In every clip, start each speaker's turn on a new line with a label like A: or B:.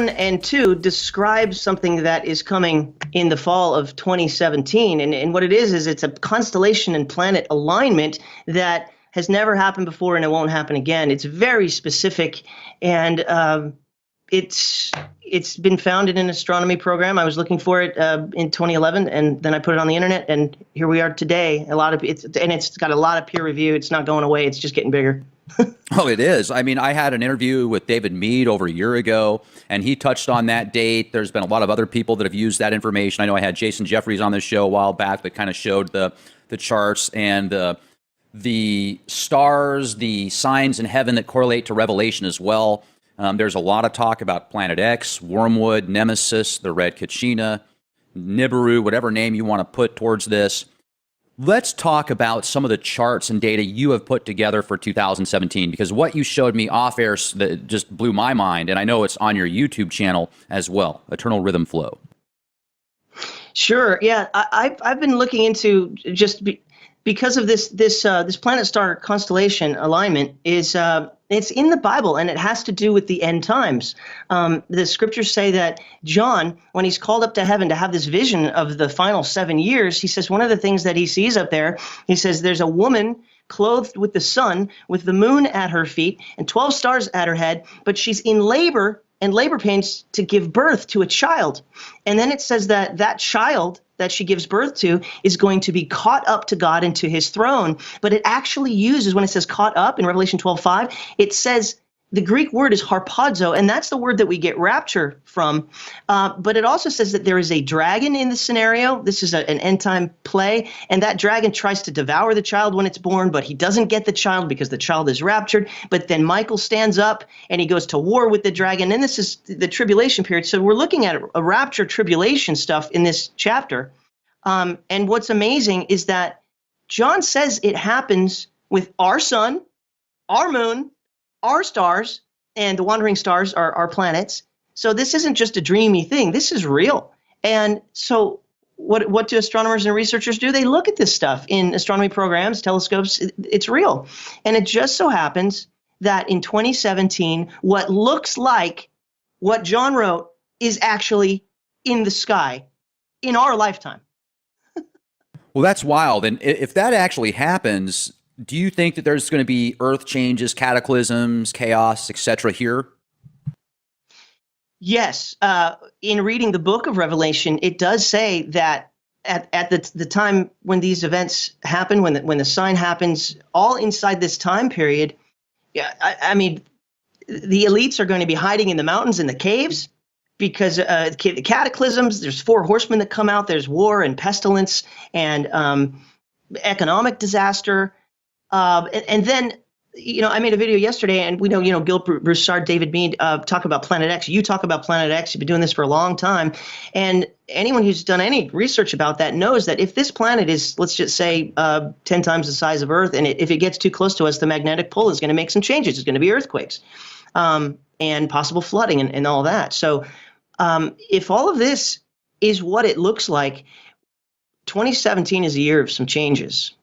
A: and 2 describe something that is coming in the fall of 2017. And what it is it's a constellation and planet alignment that has never happened before and it won't happen again. It's very specific, and it's been found in an astronomy program. I was looking for it in 2011, and then I put it on the internet, and here we are today. It's got a lot of peer review. It's not going away. It's just getting bigger.
B: Oh, it is. I mean, I had an interview with David Mead over a year ago, and he touched on that date. There's been a lot of other people that have used that information. I know I had Jason Jeffries on the show a while back that kind of showed the charts and the stars, the signs in heaven that correlate to Revelation as well. There's a lot of talk about Planet X, Wormwood, Nemesis, the Red Kachina, Nibiru, whatever name you want to put towards this. Let's talk about some of the charts and data you have put together for 2017, because what you showed me off air that just blew my mind, and I know it's on your YouTube channel as well, Eternal Rhythm Flow.
A: Sure. Yeah, I've been looking into because of this planet star constellation alignment is it's in the Bible, and it has to do with the end times. The scriptures say that John, when he's called up to heaven to have this vision of the final 7 years, he says one of the things that he sees up there, he says there's a woman clothed with the sun, with the moon at her feet and 12 stars at her head, but she's in labor and labor pains to give birth to a child. And then it says that that child that she gives birth to is going to be caught up to God and to his throne. But it actually uses, when it says caught up in Revelation 12:5, it says the Greek word is harpazo, and that's the word that we get rapture from. But it also says that there is a dragon in the scenario. This is an end time play, and that dragon tries to devour the child when it's born, but he doesn't get the child because the child is raptured. But then Michael stands up and he goes to war with the dragon, and this is the tribulation period. So we're looking at a rapture tribulation stuff in this chapter. And what's amazing is that John says it happens with our sun, our moon, our stars, and the wandering stars are our planets. So this isn't just a dreamy thing. This is real. And so what do astronomers and researchers do? They look at this stuff in astronomy programs, telescopes. It's real. And it just so happens that in 2017, what looks like what John wrote is actually in the sky in our lifetime.
B: Well, that's wild. And if that actually happens, do you think that there's going to be earth changes, cataclysms, chaos, etc. here?
A: Yes. In reading the book of Revelation, it does say that at the time when these events happen, when the sign happens, all inside this time period, I mean, the elites are going to be hiding in the mountains and the caves because the cataclysms, there's 4 horsemen that come out, there's war and pestilence and economic disaster. And then, I made a video yesterday, and we know, Gil Broussard, David Mead talk about Planet X. You talk about Planet X. You've been doing this for a long time. And anyone who's done any research about that knows that if this planet is, let's just say, 10 times the size of Earth, and if it gets too close to us, the magnetic pull is going to make some changes. It's going to be earthquakes and possible flooding and all that. So if all of this is what it looks like, 2017 is a year of some changes.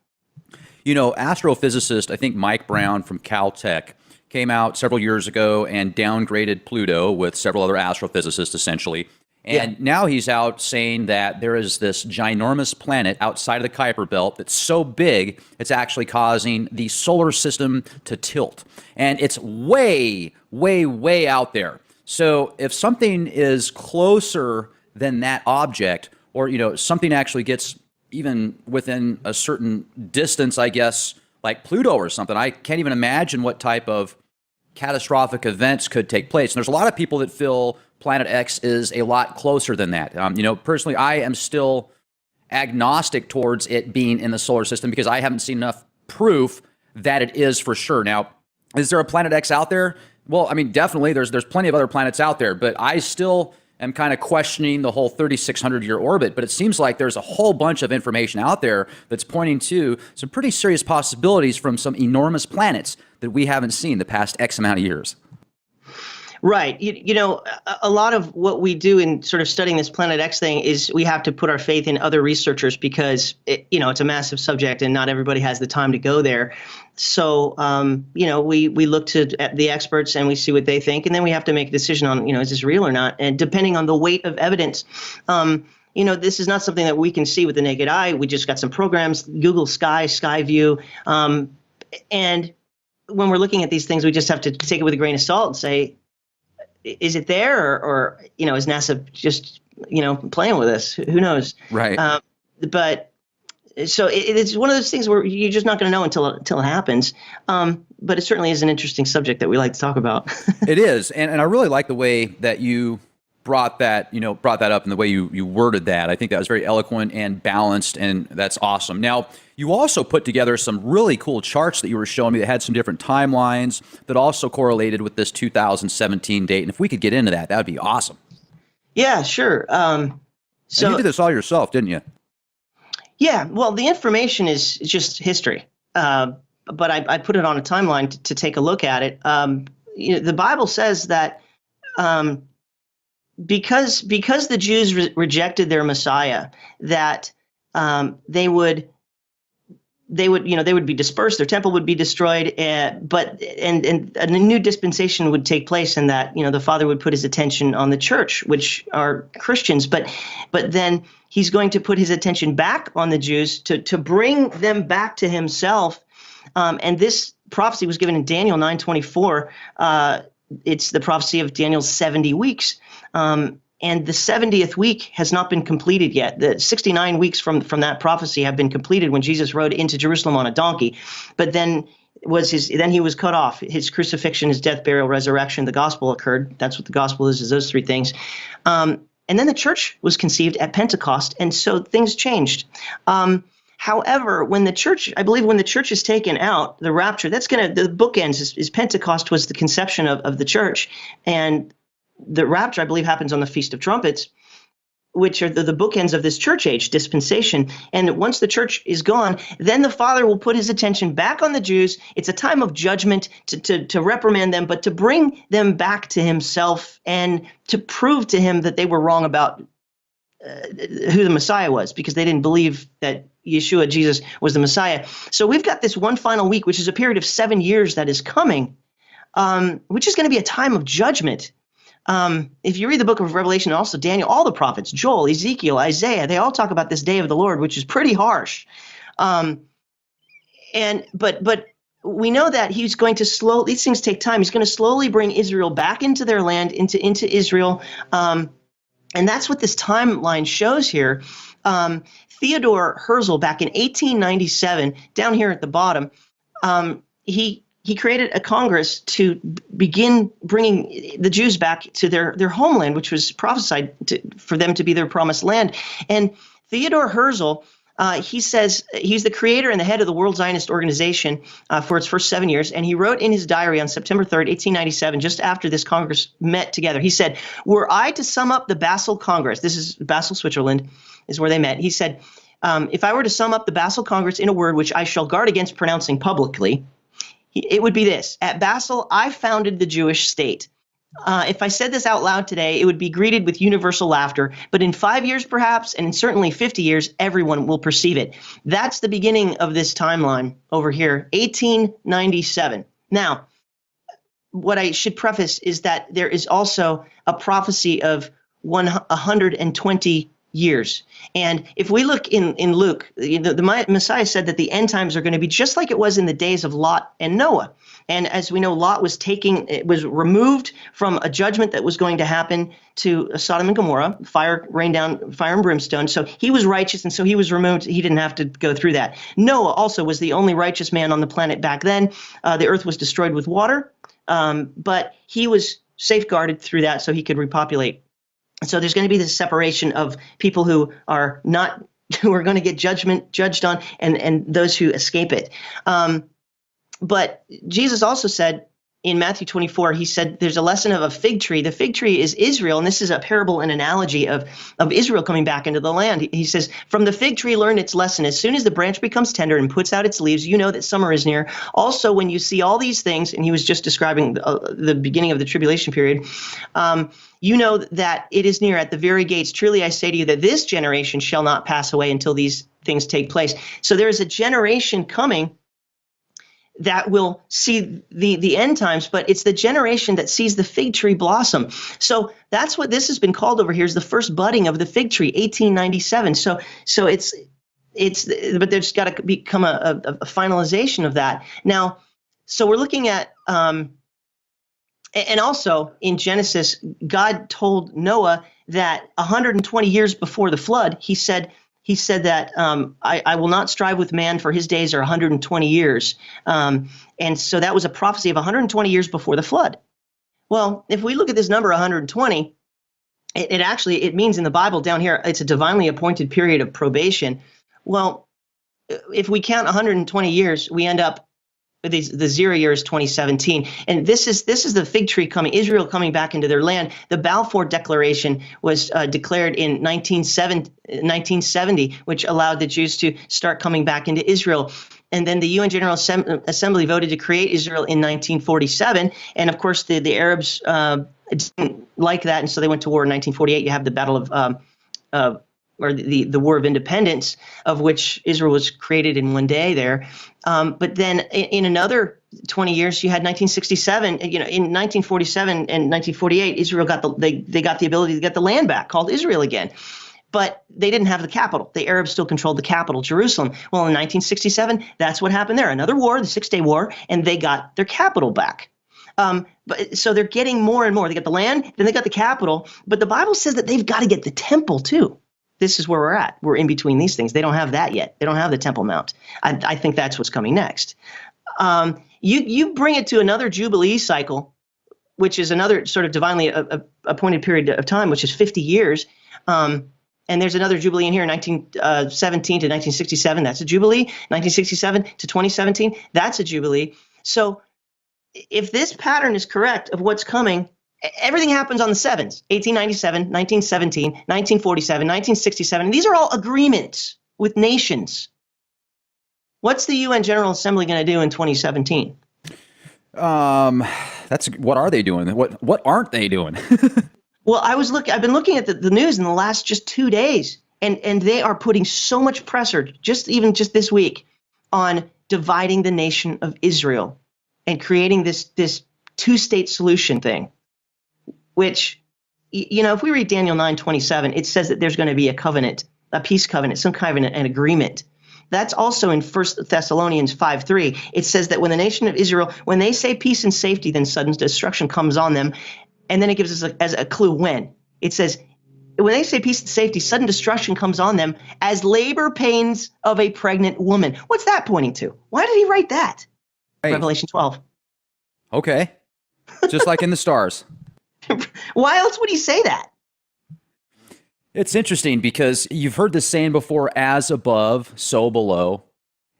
B: Astrophysicist, I think Mike Brown from Caltech, came out several years ago and downgraded Pluto with several other astrophysicists, essentially. And now he's out saying that there is this ginormous planet outside of the Kuiper Belt that's so big, it's actually causing the solar system to tilt. And it's way, way, way out there. So if something is closer than that object, or, something actually gets even within a certain distance, I guess, like Pluto or something, I can't even imagine what type of catastrophic events could take place. And there's a lot of people that feel Planet X is a lot closer than that. Personally, I am still agnostic towards it being in the solar system because I haven't seen enough proof that it is for sure. Now, is there a Planet X out there? Well, I mean, definitely there's plenty of other planets out there, but I still am kind of questioning the whole 3,600-year orbit. But it seems like there's a whole bunch of information out there that's pointing to some pretty serious possibilities from some enormous planets that we haven't seen the past X amount of years.
A: Right. A lot of what we do in sort of studying this Planet X thing is we have to put our faith in other researchers because it's a massive subject and not everybody has the time to go there. So, we look to at the experts and we see what they think, and then we have to make a decision on, is this real or not? And depending on the weight of evidence, this is not something that we can see with the naked eye. We just got some programs, Google Skyview, and when we're looking at these things, we just have to take it with a grain of salt and say, is it there, or is NASA just playing with us? Who knows?
B: Right.
A: But so it's one of those things where you're just not going to know until it happens. But it certainly is an interesting subject that we like to talk about.
B: It is, and I really like the way that you brought that up and the way you worded that. I think that was very eloquent and balanced, and that's awesome. Now, you also put together some really cool charts that you were showing me that had some different timelines that also correlated with this 2017 date. And if we could get into that, that would be awesome.
A: Yeah, sure. So
B: and you did this all yourself, didn't you?
A: Yeah. Well, the information is just history, but I put it on a timeline to take a look at it. The Bible says that. Because the Jews rejected their Messiah, that they would be dispersed, their temple would be destroyed, but a new dispensation would take place, and that the Father would put his attention on the church, which are Christians, but then he's going to put his attention back on the Jews to bring them back to himself, and this prophecy was given in Daniel 9:24. It's the prophecy of Daniel's 70 weeks. And the 70th week has not been completed yet. The 69 weeks from that prophecy have been completed when Jesus rode into Jerusalem on a donkey. But then he was cut off. His crucifixion, his death, burial, resurrection, the gospel occurred. That's what the gospel is those three things. And then the church was conceived at Pentecost, and so things changed. However, when the church is taken out, the rapture, the bookends is Pentecost was the conception of the church, and the rapture, I believe, happens on the Feast of Trumpets, which are the bookends of this church age dispensation. And once the church is gone, then the Father will put his attention back on the Jews. It's a time of judgment to reprimand them, but to bring them back to himself and to prove to him that they were wrong about who the Messiah was, because they didn't believe that Yeshua, Jesus, was the Messiah. So we've got this one final week, which is a period of 7 years that is coming, which is going to be a time of judgment. If you read the book of Revelation, and also Daniel, all the prophets, Joel, Ezekiel, Isaiah, they all talk about this day of the Lord, which is pretty harsh. But we know that he's going to these things take time. He's going to slowly bring Israel back into their land, into Israel. And that's what this timeline shows here. Theodore Herzl, back in 1897, down here at the bottom, he created a Congress to begin bringing the Jews back to their homeland, which was prophesied for them to be their promised land. And Theodore Herzl, he says he's the creator and the head of the World Zionist Organization for its first 7 years. And he wrote in his diary on September 3rd, 1897, just after this Congress met together, he said, "Were I to sum up the Basel Congress," this is Basel, Switzerland, is where they met. He said, "If I were to sum up the Basel Congress in a word which I shall guard against pronouncing publicly, it would be this: at Basel, I founded the Jewish state. If I said this out loud today, it would be greeted with universal laughter. But in 5 years, perhaps, and in certainly 50 years, everyone will perceive it." That's the beginning of this timeline over here, 1897. Now, what I should preface is that there is also a prophecy of 120 years. And if we look in Luke, the Messiah said that the end times are going to be just like it was in the days of Lot and Noah. And as we know, Lot was removed from a judgment that was going to happen to Sodom and Gomorrah. Fire rained down, fire and brimstone. So he was righteous, and so he was removed. He didn't have to go through that. Noah also was the only righteous man on the planet back then. The earth was destroyed with water, but he was safeguarded through that so he could repopulate. So there's going to be this separation of people who are going to get judged on, and those who escape it. But Jesus also said in Matthew 24, he said there's a lesson of a fig tree. The fig tree is Israel, and this is a parable, an analogy of Israel coming back into the land. He says, from the fig tree, learn its lesson. As soon as the branch becomes tender and puts out its leaves, you know that summer is near. Also, when you see all these things, and he was just describing the beginning of the tribulation period, you know that it is near at the very gates. Truly, I say to you that this generation shall not pass away until these things take place. So there is a generation coming that will see the end times, but it's the generation that sees the fig tree blossom. So that's what this has been called over here, is the first budding of the fig tree, 1897. So it's but there's got to become a finalization of that. Now, so we're looking at, and also in Genesis, God told Noah that 120 years before the flood, he said that I will not strive with man, for his days are 120 years. And so that was a prophecy of 120 years before the flood. Well, if we look at this number 120, it means in the Bible down here, it's a divinely appointed period of probation. Well, if we count 120 years, we end up the 0 year is 2017, and this is the fig tree coming, Israel coming back into their land. The Balfour Declaration was declared in 1970, which allowed the Jews to start coming back into Israel. And then the UN General Assembly voted to create Israel in 1947, and of course the Arabs didn't like that, and so they went to war in 1948. You have the Battle of or the War of Independence, of which Israel was created in one day there. But then in another 20 years, you had 1967. In 1947 and 1948, Israel got they got the ability to get the land back, called Israel again. But they didn't have the capital. The Arabs still controlled the capital, Jerusalem. Well, in 1967, that's what happened there. Another war, the 6-Day War, and they got their capital back. So they're getting more and more. They got the land, then they got the capital. But the Bible says that they've got to get the temple too. This is where we're at. We're in between these things. They don't have that yet. They don't have the Temple Mount. I think that's what's coming next. You bring it to another Jubilee cycle, which is another sort of divinely appointed period of time, which is 50 years. And there's another Jubilee in here, 1917 to 1967. That's a Jubilee. 1967 to 2017. That's a Jubilee. So if this pattern is correct of what's coming, everything happens on the sevens, 1897, 1917, 1947, 1967. These are all agreements with nations. What's the UN General Assembly going to do in 2017?
B: What are they doing? What aren't they doing?
A: Well, I've been looking at the news in the last just 2 days, and they are putting so much pressure, just this week, on dividing the nation of Israel and creating this two-state solution thing. Which, if we read Daniel 9:27, it says that there's going to be a covenant, a peace covenant, some kind of an agreement. That's also in 1 Thessalonians 5:3. It says that when the nation of Israel, when they say peace and safety, then sudden destruction comes on them. And then it gives us as a clue when. It says, when they say peace and safety, sudden destruction comes on them as labor pains of a pregnant woman. What's that pointing to? Why did he write that? Hey. Revelation 12.
B: Okay. Just like in the stars.
A: Why else would he say that?
B: It's interesting because you've heard this saying before, as above, so below.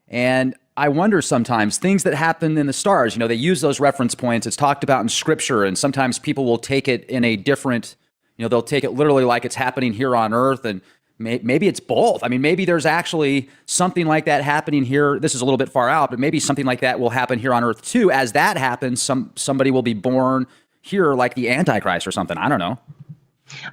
B: And I wonder sometimes things that happen in the stars, they use those reference points. It's talked about in scripture, and sometimes people will take it in a different, they'll take it literally like it's happening here on earth, and maybe it's both. I mean, maybe there's actually something like that happening here. This is a little bit far out, but maybe something like that will happen here on earth too. As that happens, somebody will be born here like the Antichrist or something. I don't know.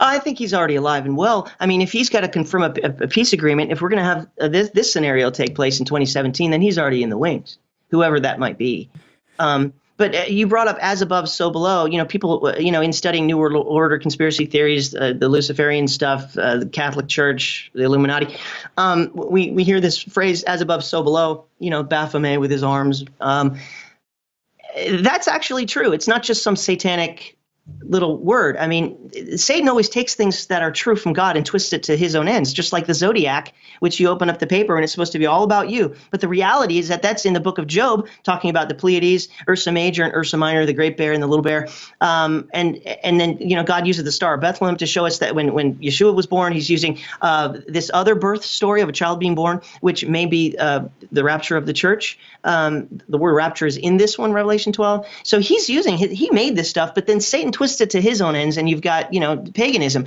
A: I think he's already alive and well. I mean, if he's got to confirm a peace agreement, if we're going to have this scenario take place in 2017, then he's already in the wings, whoever that might be. But you brought up as above, so below. People, in studying New World Order conspiracy theories, the Luciferian stuff, the Catholic Church, the Illuminati, we hear this phrase, as above, so below, Baphomet with his arms. That's actually true. It's not just some satanic little word. I mean, Satan always takes things that are true from God and twists it to his own ends, just like the zodiac, which you open up the paper and it's supposed to be all about you. But the reality is that that's in the book of Job, talking about the Pleiades, Ursa Major and Ursa Minor, the Great Bear and the Little Bear. And then, God uses the Star of Bethlehem to show us that when Yeshua was born, he's using this other birth story of a child being born, which may be the rapture of the church. The word rapture is in this one, Revelation 12. So he made this stuff, but then Satan twists it to his own ends, and you've got, paganism.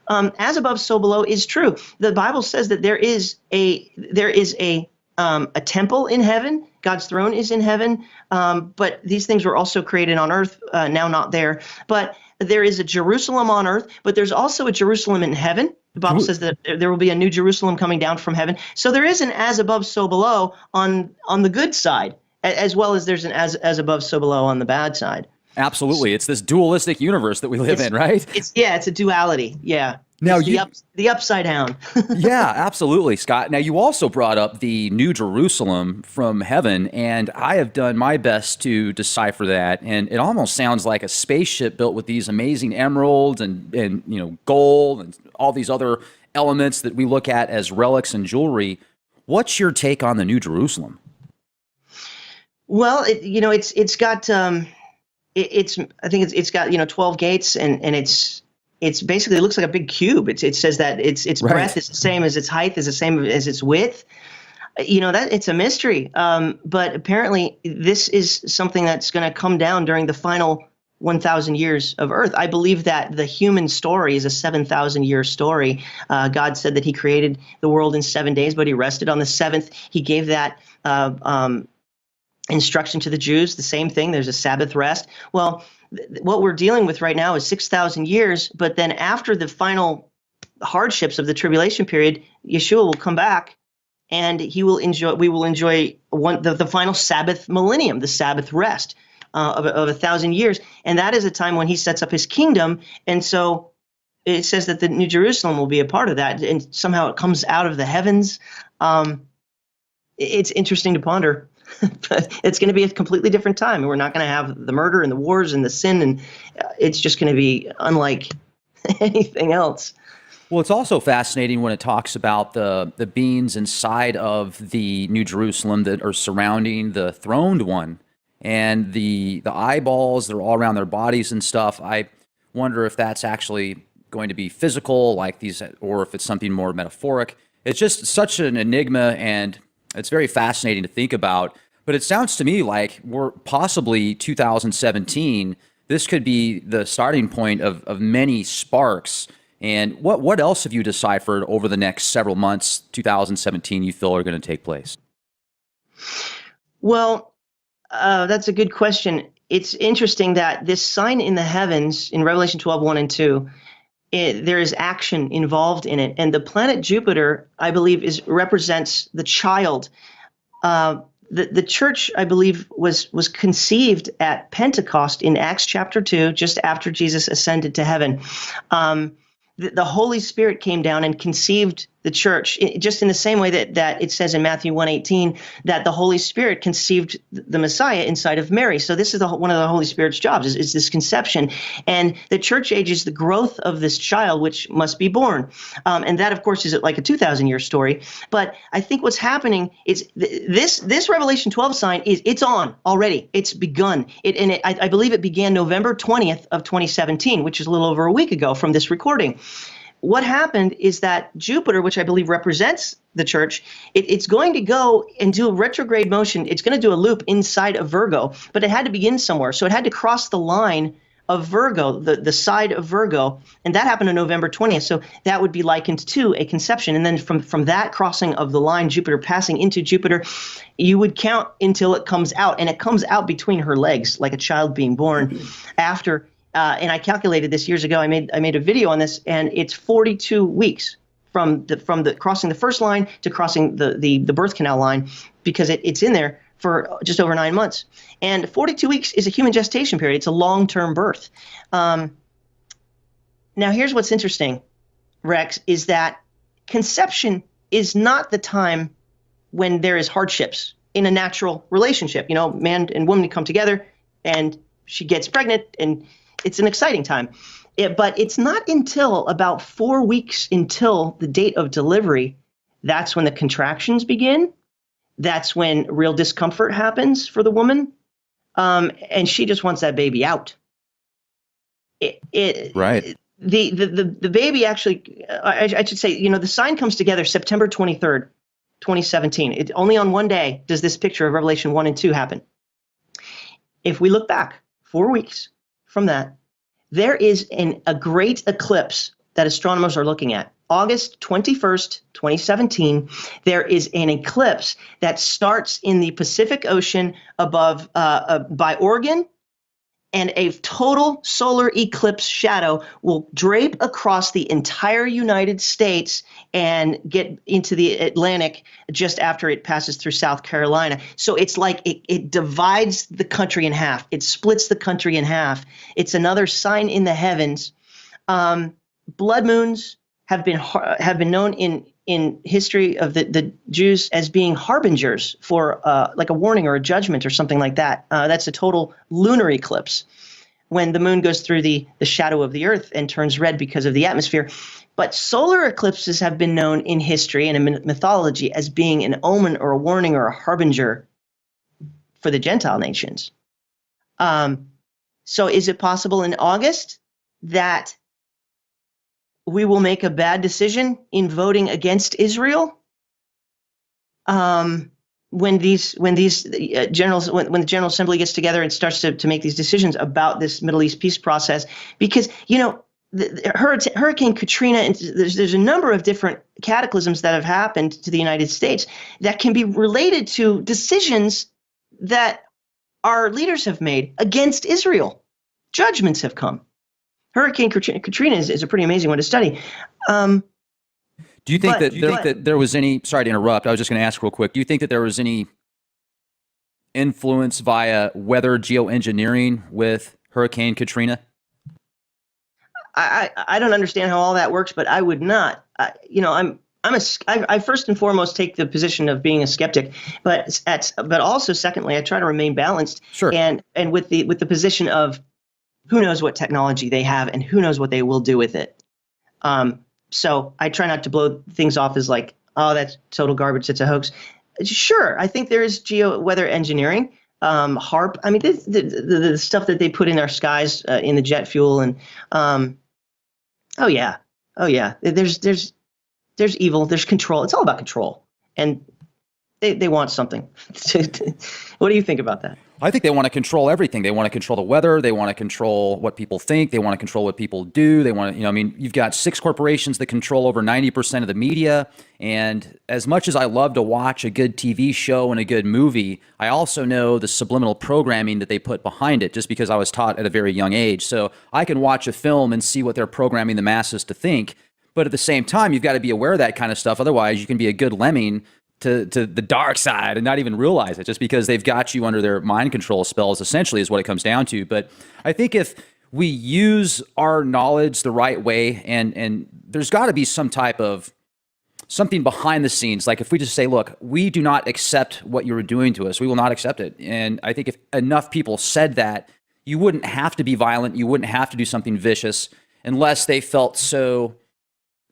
A: As above, so below is true. The Bible says that there is a temple in heaven. God's throne is in heaven, but these things were also created on earth, now not there. But there is a Jerusalem on earth, but there's also a Jerusalem in heaven. The Bible says that there will be a new Jerusalem coming down from heaven. So there is an as above, so below on the good side, as well as there's an as above, so below on the bad side.
B: Absolutely. It's this dualistic universe that we live in, right?
A: It's a duality. Yeah.
B: Now
A: the upside down.
B: Yeah, absolutely, Scott. Now you also brought up the New Jerusalem from heaven, and I have done my best to decipher that. And it almost sounds like a spaceship built with these amazing emeralds and gold and all these other elements that we look at as relics and jewelry. What's your take on the New Jerusalem?
A: Well, it's got I think it's got 12 gates, and it's basically, it looks like a big cube. It says that its
B: Right.
A: breadth is the same as its height, is the same as its width. That it's a mystery. But apparently this is something that's going to come down during the final 1,000 years of Earth. I believe that the human story is a 7,000-year story. God said that he created the world in 7 days, but he rested on the seventh. He gave that instruction to the Jews, the same thing. There's a Sabbath rest. Well, what we're dealing with right now is 6,000 years, but then after the final hardships of the tribulation period, Yeshua will come back, and we will enjoy the final Sabbath millennium, the Sabbath rest of 1,000 years. And that is a time when he sets up his kingdom. And so it says that the New Jerusalem will be a part of that, and somehow it comes out of the heavens. It's interesting to ponder. But it's going to be a completely different time, and we're not going to have the murder and the wars and the sin, and it's just going to be unlike anything else.
B: Well, it's also fascinating when it talks about the beings inside of the New Jerusalem that are surrounding the throned one, and the eyeballs that are all around their bodies and stuff. I wonder if that's actually going to be physical, like these, or if it's something more metaphoric. It's just such an enigma, and it's very fascinating to think about. But it sounds to me like we're possibly 2017. This could be the starting point of many sparks. And what else have you deciphered over the next several months, 2017, you feel are going to take place?
A: Well, that's a good question. It's interesting that this sign in the heavens in Revelation 12, 1 and 2, there is action involved in it. And the planet Jupiter, I believe, represents the child. The church, I believe, was conceived at Pentecost in Acts chapter 2, just after Jesus ascended to heaven. The Holy Spirit came down and conceived the church, just in the same way that it says in Matthew 1:18 that the Holy Spirit conceived the Messiah inside of Mary. So this is one of the Holy Spirit's jobs, is this conception. And the church age is the growth of this child, which must be born. And that, of course, is like a 2,000-year story. But I think what's happening is this Revelation 12 sign it's on already. It's begun. I believe it began November 20th of 2017, which is a little over a week ago from this recording. What happened is that Jupiter, which I believe represents the church, it's going to go and do a retrograde motion. It's going to do a loop inside of Virgo, but it had to begin somewhere. So it had to cross the line of Virgo, the side of Virgo, and that happened on November 20th. So that would be likened to a conception. And then from that crossing of the line, Jupiter passing into Jupiter, you would count until it comes out, and it comes out between her legs like a child being born after. And I calculated this years ago. I made a video on this, and it's 42 weeks from the crossing the first line to crossing the birth canal line, because it's in there for just over 9 months. And 42 weeks is a human gestation period. It's a long-term birth. Now, here's what's interesting, Rex, is that conception is not the time when there is hardships in a natural relationship. Man and woman come together, and she gets pregnant, and it's an exciting time. But it's not until about 4 weeks until the date of delivery, that's when the contractions begin. That's when real discomfort happens for the woman. And she just wants that baby out.
B: Right.
A: The baby actually, I should say, the sign comes together September 23rd, 2017. Only on one day does this picture of Revelation 1 and 2 happen. If we look back 4 weeks from that, there is a great eclipse that astronomers are looking at. August 21st, 2017, there is an eclipse that starts in the Pacific Ocean above by Oregon, and a total solar eclipse shadow will drape across the entire United States and get into the Atlantic just after it passes through South Carolina. So it's like it divides the country in half. It splits the country in half. It's another sign in the heavens. Blood moons have been known in history of the Jews as being harbingers for like a warning or a judgment or something like that. That's a total lunar eclipse when the moon goes through the shadow of the earth and turns red because of the atmosphere. But solar eclipses have been known in history and in mythology as being an omen or a warning or a harbinger for the Gentile nations. So is it possible in August that we will make a bad decision in voting against Israel? When the General Assembly gets together and starts to make these decisions about this Middle East peace process, because Hurricane Katrina, and there's a number of different cataclysms that have happened to the United States that can be related to decisions that our leaders have made against Israel. Judgments have come. Hurricane Katrina is a pretty amazing one to study.
B: Do you think that there was any, sorry to interrupt, I was just going to ask real quick, do you think that there was any influence via weather geoengineering with Hurricane Katrina?
A: I don't understand how all that works, but I would not. I first and foremost take the position of being a skeptic, but also secondly, I try to remain balanced.
B: Sure.
A: And with the position of who knows what technology they have and who knows what they will do with it. So I try not to blow things off as like, oh, that's total garbage, it's a hoax. Sure, I think there is weather engineering, HAARP. I mean, the stuff that they put in our skies in the jet fuel, and oh yeah. There's evil, there's control. It's all about control, and they want something. What do you think about that?
B: I think they want to control everything. They want to control the weather. They want to control what people think. They want to control what people do. They want to, you've got 6 corporations that control over 90% of the media. And as much as I love to watch a good TV show and a good movie, I also know the subliminal programming that they put behind it, just because I was taught at a very young age. So I can watch a film and see what they're programming the masses to think. But at the same time, you've got to be aware of that kind of stuff. Otherwise, you can be a good lemming to the dark side and not even realize it, just because they've got you under their mind control spells, essentially, is what it comes down to. But I think if we use our knowledge the right way, and there's got to be some type of something behind the scenes, like if we just say, look, we do not accept what you're doing to us, we will not accept it. And I think if enough people said that, you wouldn't have to be violent, you wouldn't have to do something vicious, unless they felt so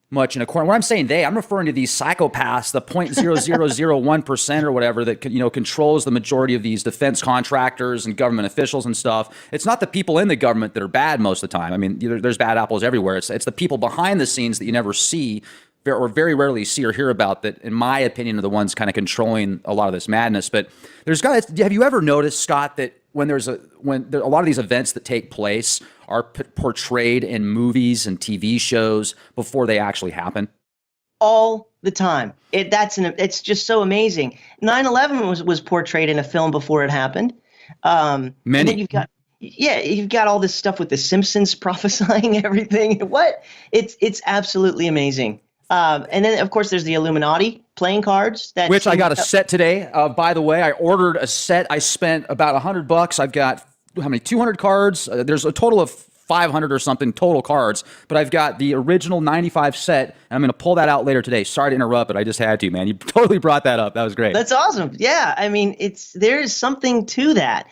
B: much in a corner. When I'm saying I'm referring to these psychopaths, the 0.0001% or whatever that controls the majority of these defense contractors and government officials and stuff. It's not the people in the government that are bad most of the time. I mean, there's bad apples everywhere. It's the people behind the scenes that you never see or very rarely see or hear about that, in my opinion, are the ones kind of controlling a lot of this madness. But have you ever noticed, Scott, that when a lot of these events that take place are portrayed in movies and TV shows before they actually happen?
A: All the time. It's just so amazing. 9/11 was portrayed in a film before it happened.
B: Many.
A: You've got all this stuff with the Simpsons prophesying everything. What? It's absolutely amazing. And then, of course, there's the Illuminati playing cards.
B: Which I got a set today. By the way, I ordered a set. I spent about $100. I've got, 200 cards? There's a total of 500 or something total cards. But I've got the original 95 set, and I'm going to pull that out later today. Sorry to interrupt, but I just had to, man. You totally brought that up. That was great.
A: That's awesome. Yeah, I mean, there is something to that.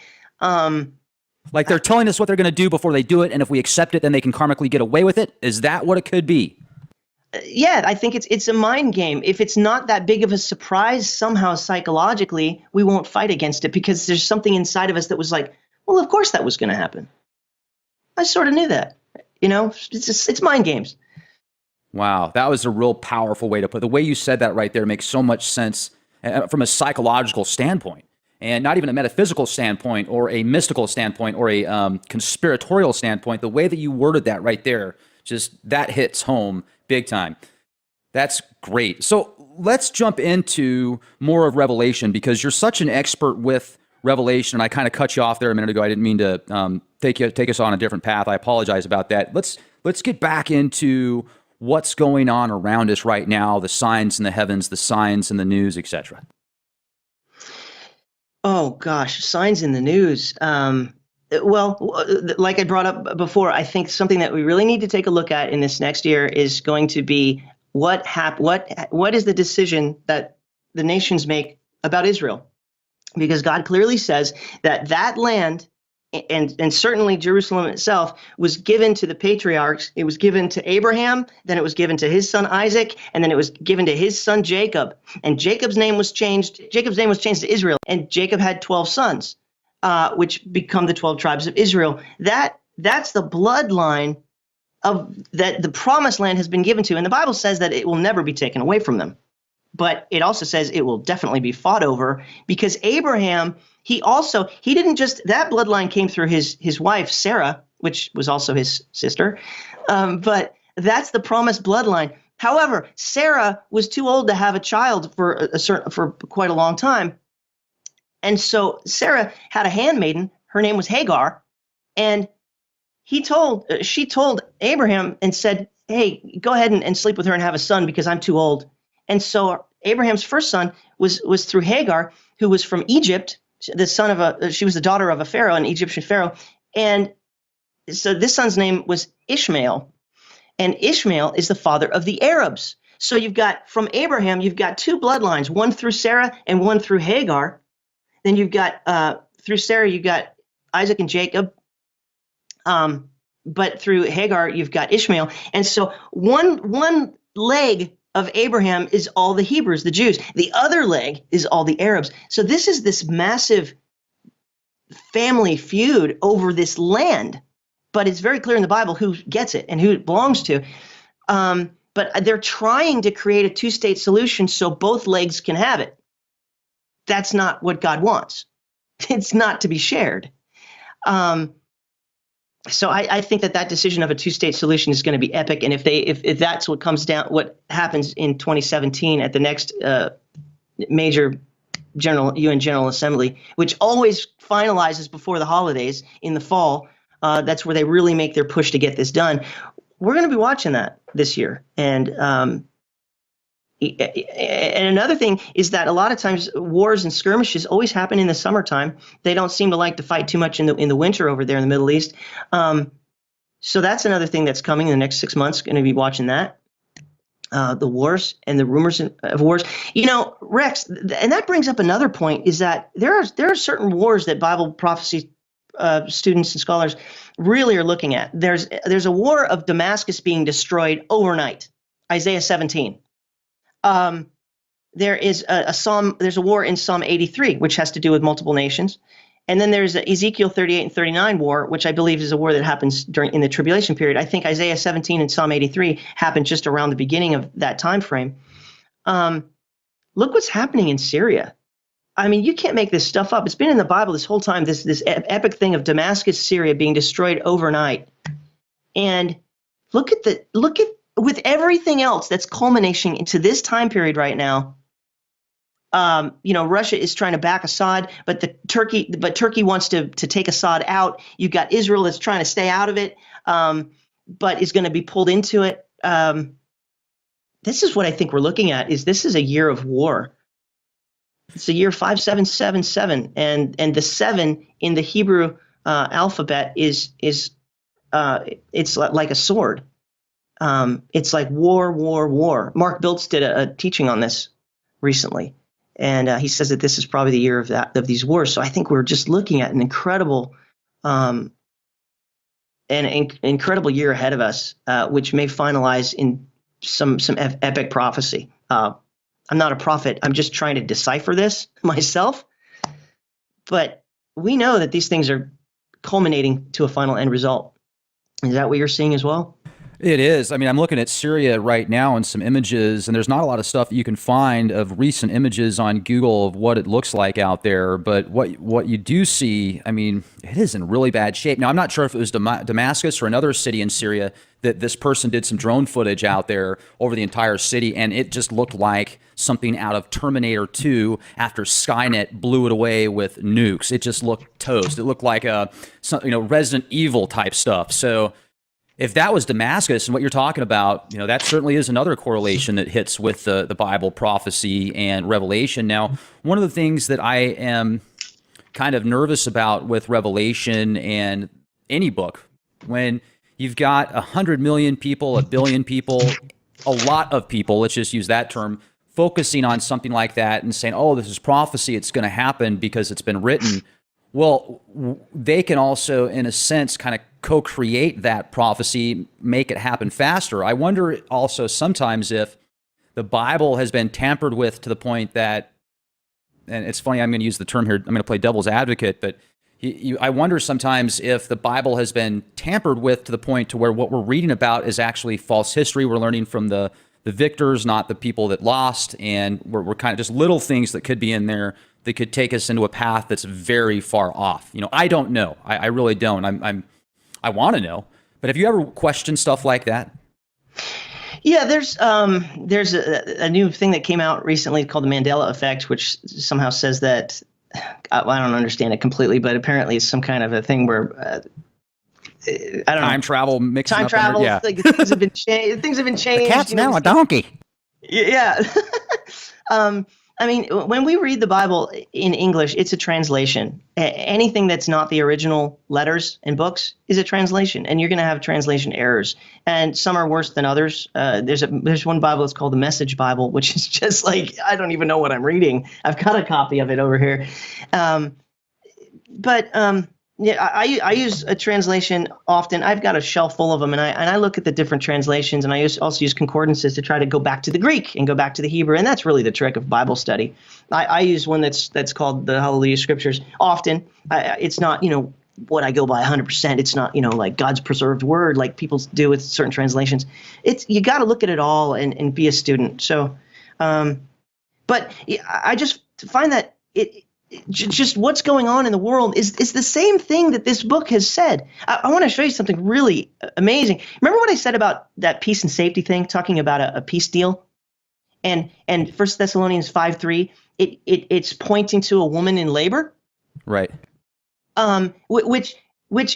B: Like they're telling us what they're going to do before they do it, and if we accept it, then they can karmically get away with it? Is that what it could be?
A: Yeah, I think it's a mind game. If it's not that big of a surprise somehow psychologically, we won't fight against it because there's something inside of us that was like, well, of course that was going to happen. I sort of knew that. It's mind games.
B: Wow, that was a real powerful way to put it. The way you said that right there makes so much sense from a psychological standpoint, and not even a metaphysical standpoint or a mystical standpoint or a conspiratorial standpoint. The way that you worded that right there, just that hits home big time. That's great. So let's jump into more of Revelation because you're such an expert with Revelation. And I kind of cut you off there a minute ago. I didn't mean to take us on a different path. I apologize about that. Let's get back into what's going on around us right now, the signs in the heavens, the signs in the news, etc.
A: Oh gosh, signs in the news. Well, like I brought up before, I think something that we really need to take a look at in this next year is going to be what is the decision that the nations make about Israel? Because God clearly says that land and certainly Jerusalem itself was given to the patriarchs. It was given to Abraham, then it was given to his son Isaac, and then it was given to his son Jacob. And Jacob's name was changed. Jacob's name was changed to Israel, and Jacob had 12 sons. Which become the 12 tribes of Israel. That's the bloodline of that the promised land has been given to. And the Bible says that it will never be taken away from them. But it also says it will definitely be fought over because Abraham, he didn't just, that bloodline came through his wife, Sarah, which was also his sister. But that's the promised bloodline. However, Sarah was too old to have a child for quite a long time. And so Sarah had a handmaiden. Her name was Hagar. And she told Abraham and said, hey, go ahead and sleep with her and have a son because I'm too old. And so Abraham's first son was through Hagar, who was from Egypt, she was the daughter of a pharaoh, an Egyptian pharaoh. And so this son's name was Ishmael. And Ishmael is the father of the Arabs. So from Abraham, you've got two bloodlines, one through Sarah and one through Hagar. Then you've got, through Sarah, you've got Isaac and Jacob. But through Hagar, you've got Ishmael. And so one leg of Abraham is all the Hebrews, the Jews. The other leg is all the Arabs. So this is this massive family feud over this land. But it's very clear in the Bible who gets it and who it belongs to. But they're trying to create a two-state solution so both legs can have it. That's not what God wants. It's not to be shared. So I think that decision of a two-state solution is going to be epic. And if that's what happens in 2017 at the next major UN General Assembly, which always finalizes before the holidays in the fall, that's where they really make their push to get this done. We're going to be watching that this year. And another thing is that a lot of times wars and skirmishes always happen in the summertime. They don't seem to like to fight too much in the winter over there in the Middle East. So that's another thing that's coming in the next 6 months. Going to be watching that. The wars and the rumors of wars. Rex, and that brings up another point, is that there are certain wars that Bible prophecy students and scholars really are looking at. There's a war of Damascus being destroyed overnight, Isaiah 17. There is there's a war in Psalm 83, which has to do with multiple nations. And then there's Ezekiel 38 and 39 war, which I believe is a war that happens in the tribulation period. I think Isaiah 17 and Psalm 83 happened just around the beginning of that time frame. Look what's happening in Syria. I mean, you can't make this stuff up. It's been in the Bible this whole time, this epic thing of Damascus, Syria being destroyed overnight. And look at with everything else that's culminating into this time period right now. Russia is trying to back Assad, but Turkey wants to take Assad out. You've got Israel that's trying to stay out of it, but is going to be pulled into it. This is what I think we're looking at. This is a year of war. It's a year 5777, and the 7 in the Hebrew alphabet is it's like a sword. It's like war, war, war. Mark Biltz did a teaching on this recently. And he says that this is probably the year of these wars. So I think we're just looking at an incredible an incredible year ahead of us, which may finalize in some epic prophecy. I'm not a prophet. I'm just trying to decipher this myself. But we know that these things are culminating to a final end result. Is that what you're seeing as well?
B: It is. I mean, I'm looking at Syria right now and some images, and there's not a lot of stuff you can find of recent images on Google of what it looks like out there. But what you do see, I mean, it is in really bad shape. Now, I'm not sure if it was Damascus or another city in Syria that this person did some drone footage out there over the entire city, and it just looked like something out of Terminator 2 after Skynet blew it away with nukes. It just looked toast. It looked like Resident Evil type stuff. So if that was Damascus and what you're talking about, that certainly is another correlation that hits with the Bible prophecy and Revelation. Now, one of the things that I am kind of nervous about with Revelation and any book, when you've got 100 million people, 1 billion people, a lot of people, let's just use that term, focusing on something like that and saying, oh, this is prophecy, it's going to happen because it's been written. Well, they can also, in a sense, kind of co-create that prophecy, make it happen faster. I wonder also sometimes if the Bible has been tampered with to the point that, and it's funny, I'm going to use the term here, I'm going to play devil's advocate, but I wonder sometimes if the Bible has been tampered with to the point to where what we're reading about is actually false history. We're learning from the victors, not the people that lost, and we're kind of just little things that could be in there that could take us into a path that's very far off. I don't know. I really don't. I want to know. But have you ever questioned stuff like that?
A: Yeah, there's a new thing that came out recently called the Mandela Effect, which somehow says that, I don't understand it completely, but apparently it's some kind of a thing where I don't know.
B: Time travel, mixing
A: time
B: up
A: travel.
B: Yeah.
A: Like things have been changed. Things have been changed.
B: The cat's now a donkey.
A: Yeah. I mean, when we read the Bible in English, it's a translation. Anything that's not the original letters and books is a translation, and you're going to have translation errors, and some are worse than others. There's one Bible that's called the Message Bible, which is just like, I don't even know what I'm reading. I've got a copy of it over here. Yeah, I use a translation often. I've got a shelf full of them, and I look at the different translations, and I also use concordances to try to go back to the Greek and go back to the Hebrew, and that's really the trick of Bible study. I use one that's called the Hallelujah Scriptures. Often, it's not what I go by 100%. It's not like God's preserved word like people do with certain translations. You got to look at it all and be a student. So, but I just find that just what's going on in the world is the same thing that this book has said. I want to show you something really amazing. Remember what I said about that peace and safety thing, talking about a peace deal? And 1 Thessalonians 5:3, it's pointing to a woman in labor.
B: Right.
A: Which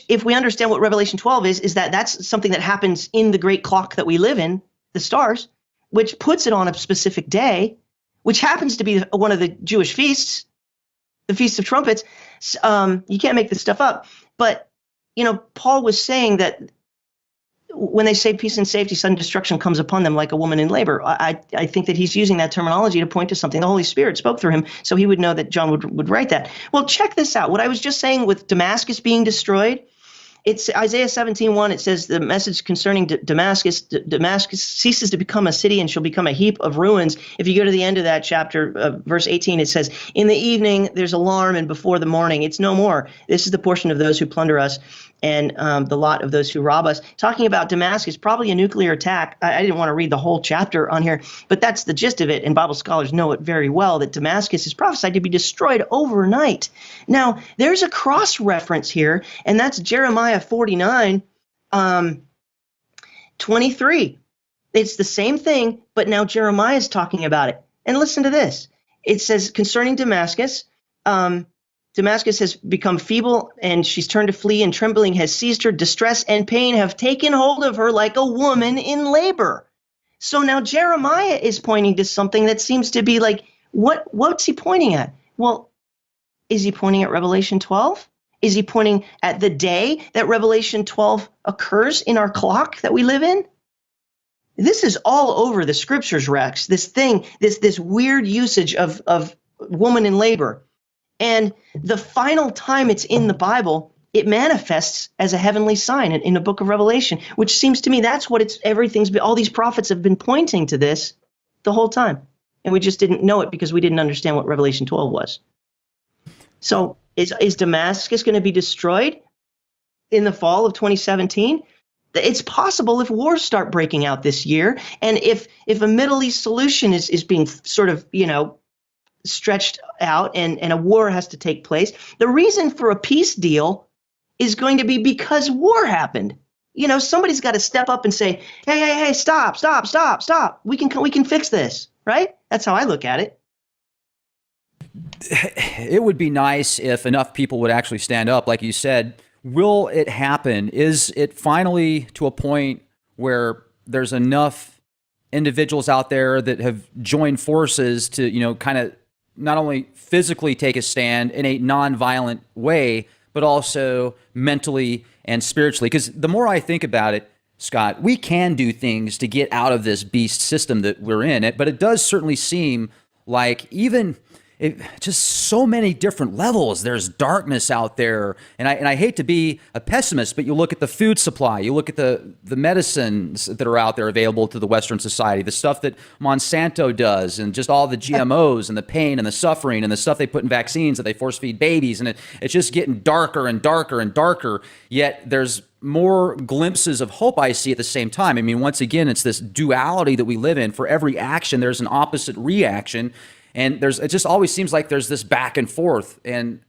A: if we understand what Revelation 12 is that's something that happens in the great clock that we live in, the stars, which puts it on a specific day, which happens to be one of the Jewish feasts, the Feast of Trumpets. You can't make this stuff up. But, Paul was saying that when they say peace and safety, sudden destruction comes upon them like a woman in labor. I think that he's using that terminology to point to something the Holy Spirit spoke through him, so he would know that John would write that. Well, check this out. What I was just saying with Damascus being destroyed, it's Isaiah 17:1. It says the message concerning Damascus ceases to become a city and shall become a heap of ruins. If you go to the end of that chapter, verse 18, it says, in the evening there's alarm, and before the morning it's no more. This is the portion of those who plunder us, and the lot of those who rob us. Talking about Damascus, probably a nuclear attack. I didn't want to read the whole chapter on here, but that's the gist of it, and Bible scholars know it very well, that Damascus is prophesied to be destroyed overnight. Now, there's a cross-reference here, and that's Jeremiah 49, 23. It's the same thing, but now Jeremiah is talking about it. And listen to this. It says, concerning Damascus, Damascus has become feeble, and she's turned to flee, and trembling has seized her. Distress and pain have taken hold of her like a woman in labor. So now Jeremiah is pointing to something that seems to be like, what's he pointing at? Well, is he pointing at Revelation 12? Is he pointing at the day that Revelation 12 occurs in our clock that we live in? This is all over the scriptures, Rex. This thing, this weird usage of woman in labor. And the final time it's in the Bible it manifests as a heavenly sign in the book of Revelation, which seems to me that's what all these prophets have been pointing to this the whole time. And we just didn't know it because we didn't understand what Revelation 12 was. So is Damascus going to be destroyed in the fall of 2017? It's possible if wars start breaking out this year, and if a Middle East solution is being sort of, stretched out and a war has to take place. The reason for a peace deal is going to be because war happened. Somebody's got to step up and say, hey, stop. We can fix this, right? That's how I look at it.
B: It would be nice if enough people would actually stand up. Like you said, will it happen? Is it finally to a point where there's enough individuals out there that have joined forces to, kind of not only physically take a stand in a non-violent way, but also mentally and spiritually? Because the more I think about it, Scott, we can do things to get out of this beast system that we're in. But it does certainly seem like just so many different levels. There's darkness out there. And I hate to be a pessimist, but you look at the food supply, you look at the medicines that are out there available to the Western society, the stuff that Monsanto does, and just all the GMOs and the pain and the suffering and the stuff they put in vaccines that they force feed babies. And it's just getting darker and darker and darker. Yet there's more glimpses of hope I see at the same time. I mean, once again, it's this duality that we live in. For every action, there's an opposite reaction. And it just always seems like there's this back and forth, and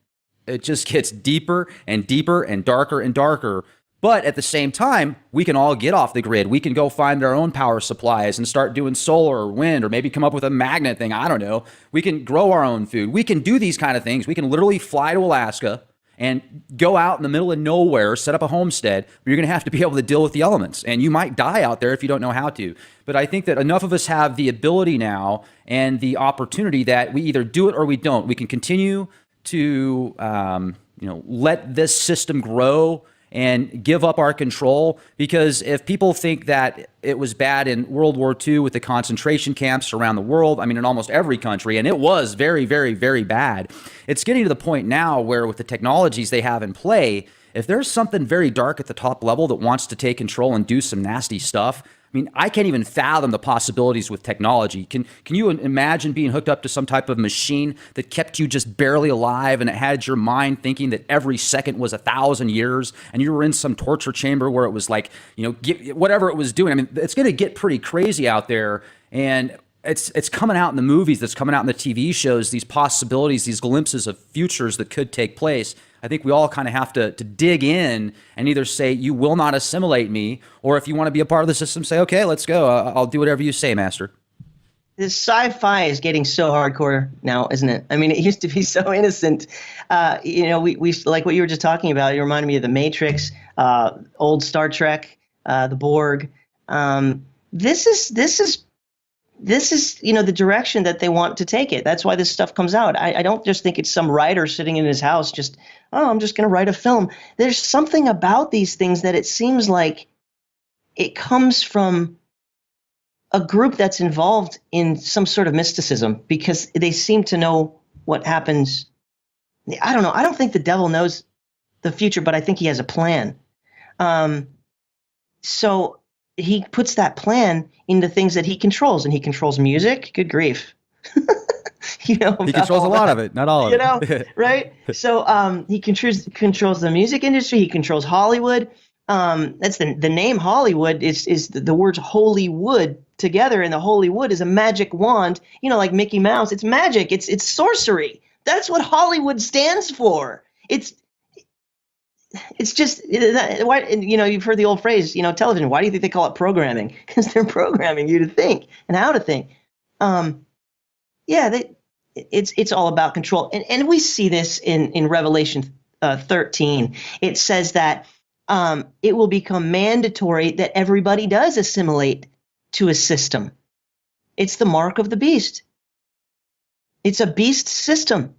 B: it just gets deeper and deeper and darker and darker. But at the same time, we can all get off the grid. We can go find our own power supplies and start doing solar or wind, or maybe come up with a magnet thing. I don't know. We can grow our own food. We can do these kind of things. We can literally fly to Alaska and go out in the middle of nowhere, set up a homestead, but you're going to have to be able to deal with the elements. And you might die out there if you don't know how to. But I think that enough of us have the ability now and the opportunity that we either do it or we don't. We can continue to let this system grow and give up our control, because if people think that it was bad in World War II with the concentration camps around the world, I mean, in almost every country, and it was very, very, very bad, it's getting to the point now where with the technologies they have in play, if there's something very dark at the top level that wants to take control and do some nasty stuff, I mean, I can't even fathom the possibilities with technology. Can you imagine being hooked up to some type of machine that kept you just barely alive, and it had your mind thinking that every second was 1,000 years, and you were in some torture chamber where it was like, whatever it was doing? I mean, it's going to get pretty crazy out there, and it's coming out in the movies, that's coming out in the TV shows, these possibilities, these glimpses of futures that could take place. I think we all kind of have to dig in and either say, you will not assimilate me, or if you want to be a part of the system, say, okay, let's go. I'll do whatever you say, Master.
A: This sci-fi is getting so hardcore now, isn't it? I mean, it used to be so innocent. We like what you were just talking about. It reminded me of The Matrix, old Star Trek, the Borg. This is the direction that they want to take it. That's why this stuff comes out. I don't just think it's some writer sitting in his house I'm just going to write a film. There's something about these things that it seems like it comes from a group that's involved in some sort of mysticism, because they seem to know what happens. I don't know. I don't think the devil knows the future, but I think he has a plan. So he puts that plan into things that he controls, and he controls music. Good grief.
B: He controls a lot of it, not all of it.
A: Right? So he controls the music industry. He controls Hollywood. That's the name Hollywood is the words holy wood together, and the holy wood is a magic wand. Like Mickey Mouse. It's magic. It's sorcery. That's what Hollywood stands for. It's just why, you've heard the old phrase, television. Why do you think they call it programming? Because they're programming you to think and how to think. It's all about control, and we see this in Revelation 13. It says that it will become mandatory that everybody does assimilate to a system. It's the mark of the beast. It's a beast system,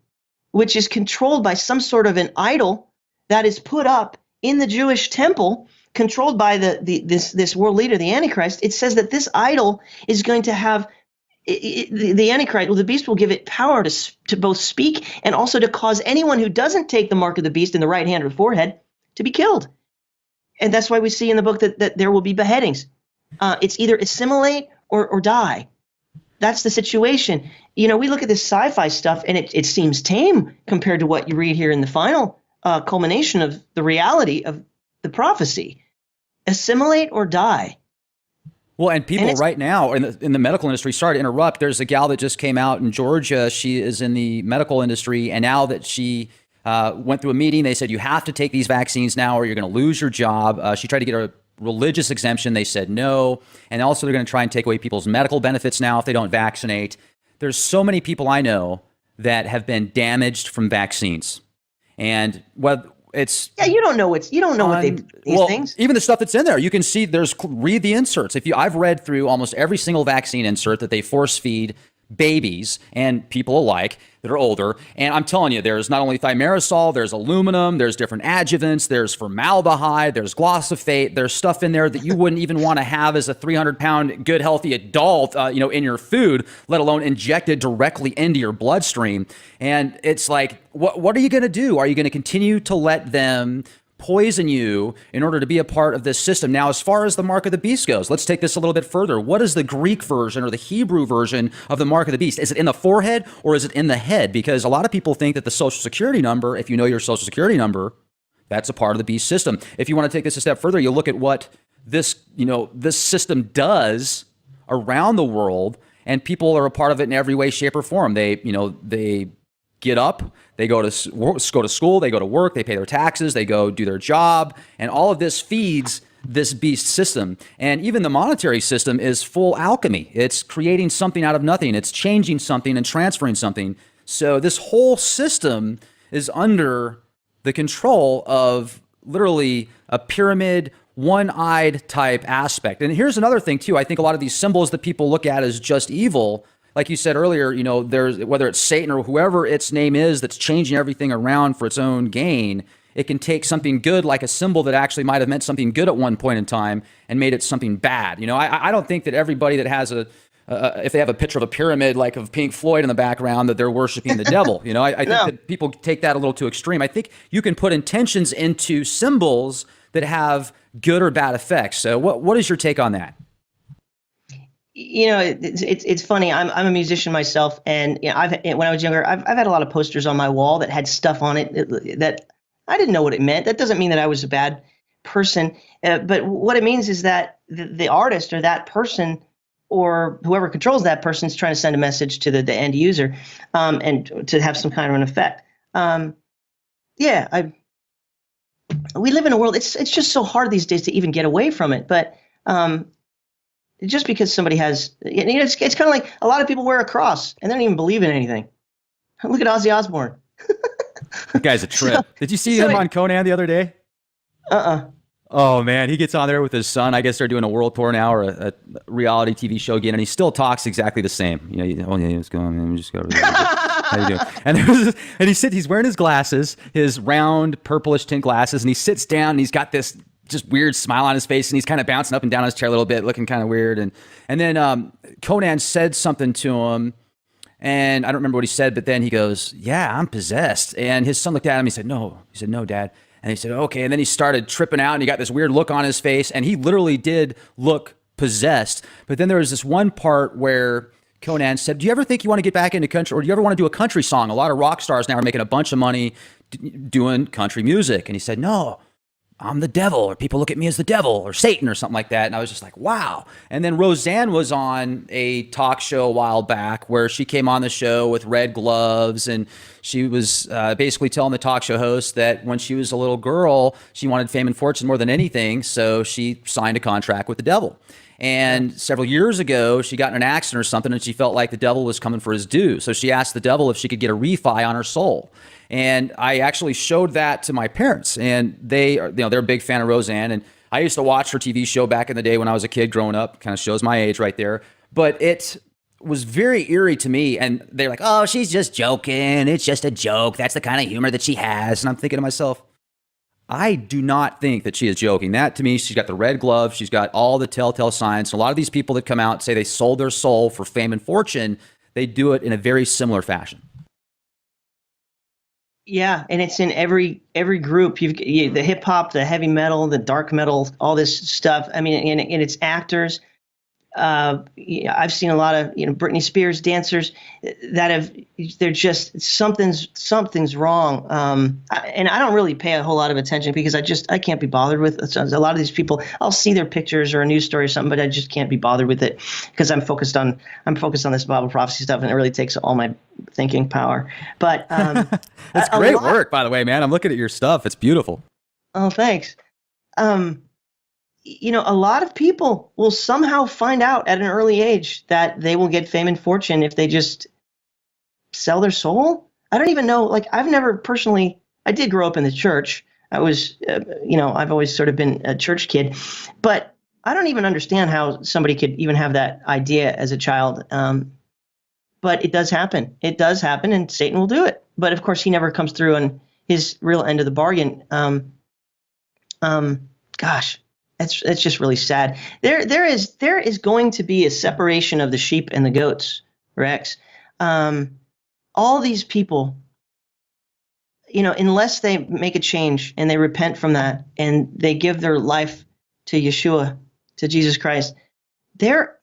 A: which is controlled by some sort of an idol that is put up in the Jewish temple, controlled by this world leader, the Antichrist. It says that this idol is going to have the Antichrist. The beast will give it power to both speak and also to cause anyone who doesn't take the mark of the beast in the right hand or the forehead to be killed. And that's why we see in the book that there will be beheadings. It's either assimilate or die. That's the situation. We look at this sci-fi stuff, and it seems tame compared to what you read here in the final culmination of the reality of the prophecy. Assimilate or die.
B: Well, and people right now in the medical industry, sorry to interrupt, there's a gal that just came out in Georgia. She is in the medical industry, and now that she went through a meeting, they said, you have to take these vaccines now or you're going to lose your job. She tried to get a religious exemption. They said no. And also they're going to try and take away people's medical benefits now if they don't vaccinate. There's so many people I know that have been damaged from vaccines. And you don't know what these things. Even the stuff that's in there, you can see read the inserts. I've read through almost every single vaccine insert that they force feed babies and people alike that are older. And I'm telling you, there's not only thimerosal, there's aluminum, there's different adjuvants, there's formaldehyde, there's glyphosate, there's stuff in there that you wouldn't even want to have as a 300-pound, good, healthy adult, in your food, let alone injected directly into your bloodstream. And it's like, what are you going to do? Are you going to continue to let them poison you in order to be a part of this system? Now, as far as the mark of the beast goes, let's take this a little bit further. What is the Greek version or the Hebrew version of the mark of the beast? Is it in the forehead or is it in the head? Because a lot of people think that the Social Security number, if you know your Social Security number, that's a part of the beast system. If you want to take this a step further, you look at what this system does around the world, and people are a part of it in every way, shape, or form. They get up, they go to school, they go to work, they pay their taxes, they go do their job, and all of this feeds this beast system. And even the monetary system is full alchemy. It's creating something out of nothing. It's changing something and transferring something. So this whole system is under the control of literally a pyramid, one-eyed type aspect. And here's another thing too. I think a lot of these symbols that people look at as just evil, like you said earlier, there's, whether it's Satan or whoever its name is that's changing everything around for its own gain, it can take something good like a symbol that actually might have meant something good at one point in time and made it something bad. I don't think that everybody that has if they have a picture of a pyramid like of Pink Floyd in the background, that they're worshiping the devil. I think that people take that a little too extreme. I think you can put intentions into symbols that have good or bad effects. So what is your take on that?
A: It's funny. I'm a musician myself, and when I was younger, I've had a lot of posters on my wall that had stuff on it that I didn't know what it meant. That doesn't mean that I was a bad person, but what it means is that the artist or that person or whoever controls that person is trying to send a message to the end user, and to have some kind of an effect. We live in a world. It's just so hard these days to even get away from it, but. Just because somebody has, it's kind of like a lot of people wear a cross and they don't even believe in anything. Look at Ozzy Osbourne.
B: That guy's a trip. Did you see him on Conan the other day? Oh man, he gets on there with his son. I guess they're doing a world tour now, or a reality TV show again, and he still talks exactly the same. What's going on? Let me just go over there. How you doing? And he's wearing his glasses, his round purplish tint glasses, and he sits down and he's got this just weird smile on his face, and he's kind of bouncing up and down on his chair a little bit, looking kind of weird. And then Conan said something to him, and I don't remember what he said, but then he goes, "Yeah, I'm possessed." And his son looked at him. He said, "No." He said, "No, Dad." And he said, "Okay." And then he started tripping out, and he got this weird look on his face, and he literally did look possessed. But then there was this one part where Conan said, "Do you ever think you want to get back into country, or do you ever want to do a country song? A lot of rock stars now are making a bunch of money doing country music." And he said, "No, I'm the devil," or people look at me as the devil or Satan or something like that. And I was just like, wow. And then Roseanne was on a talk show a while back where she came on the show with red gloves, and she was basically telling the talk show host that when she was a little girl, she wanted fame and fortune more than anything. So she signed a contract with the devil. And several years ago, she got in an accident or something, and she felt like the devil was coming for his due. So she asked the devil if she could get a refi on her soul. And I actually showed that to my parents, and they're a big fan of Roseanne. And I used to watch her TV show back in the day when I was a kid growing up. Kind of shows my age right there. But it was very eerie to me. And they're like, "Oh, she's just joking. It's just a joke. That's the kind of humor that she has." And I'm thinking to myself, I do not think that she is joking. That, to me, she's got the red glove. She's got all the telltale signs. And a lot of these people that come out and say they sold their soul for fame and fortune, they do it in a very similar fashion.
A: Yeah, and it's in every group. The hip hop, the heavy metal, the dark metal, all this stuff. I mean, and it's actors. Yeah, I've seen a lot of Britney Spears dancers that have they're just something's wrong. And I don't really pay a whole lot of attention because I can't be bothered with a lot of these people. I'll see their pictures or a news story or something, but I just can't be bothered with it because I'm focused on this Bible prophecy stuff, and it really takes all my thinking power. But
B: That's
A: a
B: great
A: lot.
B: work, by the way, man. I'm looking at your stuff. It's beautiful.
A: Oh, thanks. Um, a lot of people will somehow find out at an early age that they will get fame and fortune if they just sell their soul. I don't even know. Like, I've never personally, I did grow up in the church. I was, I've always sort of been a church kid, but I don't even understand how somebody could even have that idea as a child. But it does happen. It does happen, and Satan will do it. But of course, he never comes through on his real end of the bargain. Gosh, it's just really sad. There is going to be a separation of the sheep and the goats, Rex. All these people, unless they make a change and they repent from that and they give their life to Yeshua, to Jesus Christ, they're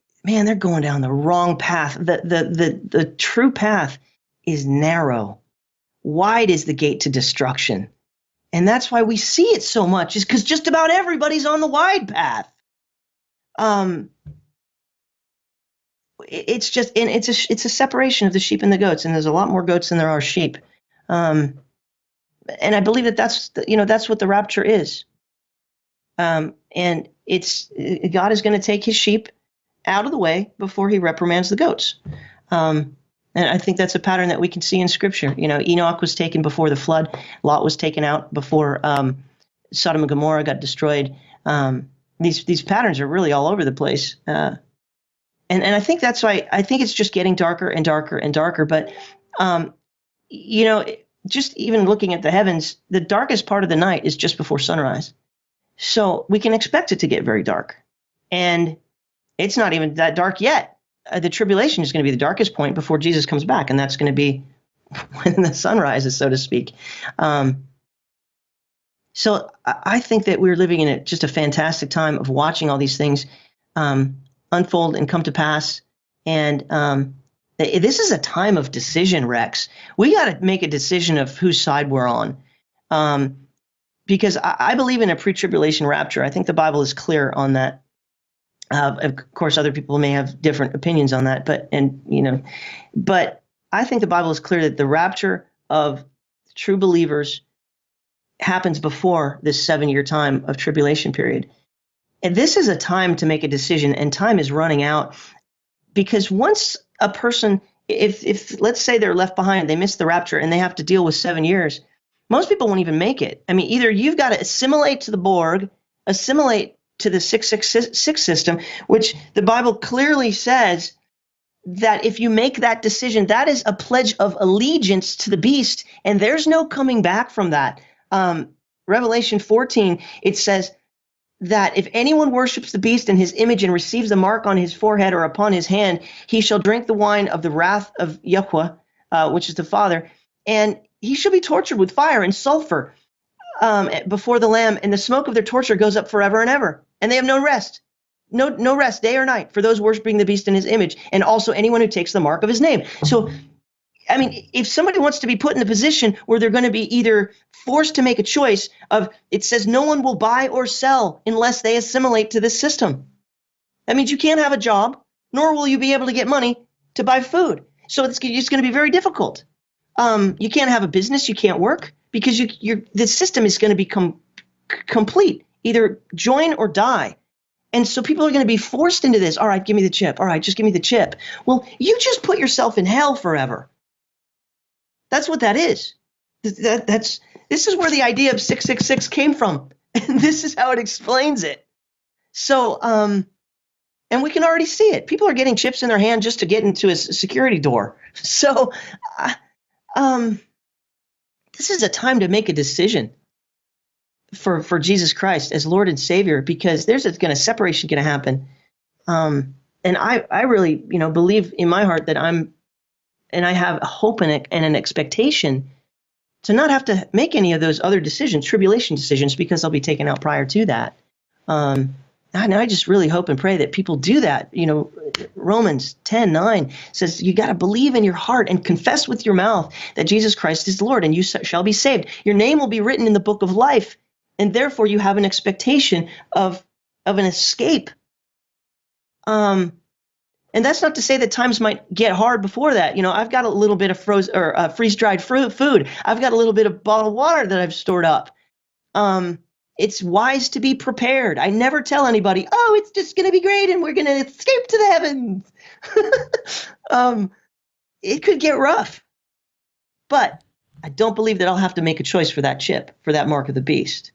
A: going down the wrong path. The true path is narrow. Wide is the gate to destruction. And that's why we see it so much, is because just about everybody's on the wide path. It's just, and it's a separation of the sheep and the goats, and there's a lot more goats than there are sheep. And I believe that's what the rapture is. And it's God is going to take his sheep out of the way before he reprimands the goats. And I think that's a pattern that we can see in Scripture. Enoch was taken before the flood. Lot was taken out before Sodom and Gomorrah got destroyed. These patterns are really all over the place. And I think that's why I think it's just getting darker and darker and darker. But, just even looking at the heavens, the darkest part of the night is just before sunrise. So we can expect it to get very dark. And it's not even that dark yet. The tribulation is going to be the darkest point before Jesus comes back, and that's going to be when the sun rises, so to speak. So I think that we're living in just a fantastic time of watching all these things unfold and come to pass. And this is a time of decision, Rex. We got to make a decision of whose side we're on. Because I believe in a pre-tribulation rapture. I think the Bible is clear on that. Of course, other people may have different opinions on that, but I think the Bible is clear that the rapture of true believers happens before this 7-year time of tribulation period. And this is a time to make a decision, and time is running out, because once a person, if let's say they're left behind, they miss the rapture and they have to deal with 7 years, most people won't even make it. I mean, either you've got to assimilate to the Borg, assimilate to the 666 system, which the Bible clearly says that if you make that decision, that is a pledge of allegiance to the beast, and there's no coming back from that. Revelation 14, it says that if anyone worships the beast and his image and receives the mark on his forehead or upon his hand, he shall drink the wine of the wrath of Yahweh, which is the Father, and he shall be tortured with fire and sulfur before the Lamb, and the smoke of their torture goes up forever and ever. And they have no rest, no rest, day or night, for those worshiping the beast in his image, and also anyone who takes the mark of his name. So, I mean, if somebody wants to be put in the position where they're going to be either forced to make a choice of, it says no one will buy or sell unless they assimilate to this system. That means you can't have a job, nor will you be able to get money to buy food. So it's going to be very difficult. You can't have a business, you can't work, because the system is going to become complete. Either join or die. And so people are going to be forced into this. All right, give me the chip. All right, just give me the chip. Well, you just put yourself in hell forever. That's what that is. This is where the idea of 666 came from. And this is how it explains it. So, and we can already see it. People are getting chips in their hand just to get into a security door. So, this is a time to make a decision for Jesus Christ as Lord and Savior, because there's a separation going to happen. And I really, believe in my heart that I have a hope and an expectation to not have to make any of those other decisions, tribulation decisions, because they'll be taken out prior to that. And I just really hope and pray that people do that. Romans 10:9 says you got to believe in your heart and confess with your mouth that Jesus Christ is Lord, and you shall be saved. Your name will be written in the book of life, and therefore you have an expectation of an escape. And that's not to say that times might get hard before that. I've got a little bit of freeze-dried food. I've got a little bit of bottled water that I've stored up. It's wise to be prepared. I never tell anybody, oh, it's just going to be great and we're going to escape to the heavens. It could get rough. But I don't believe that I'll have to make a choice for that chip, for that mark of the beast.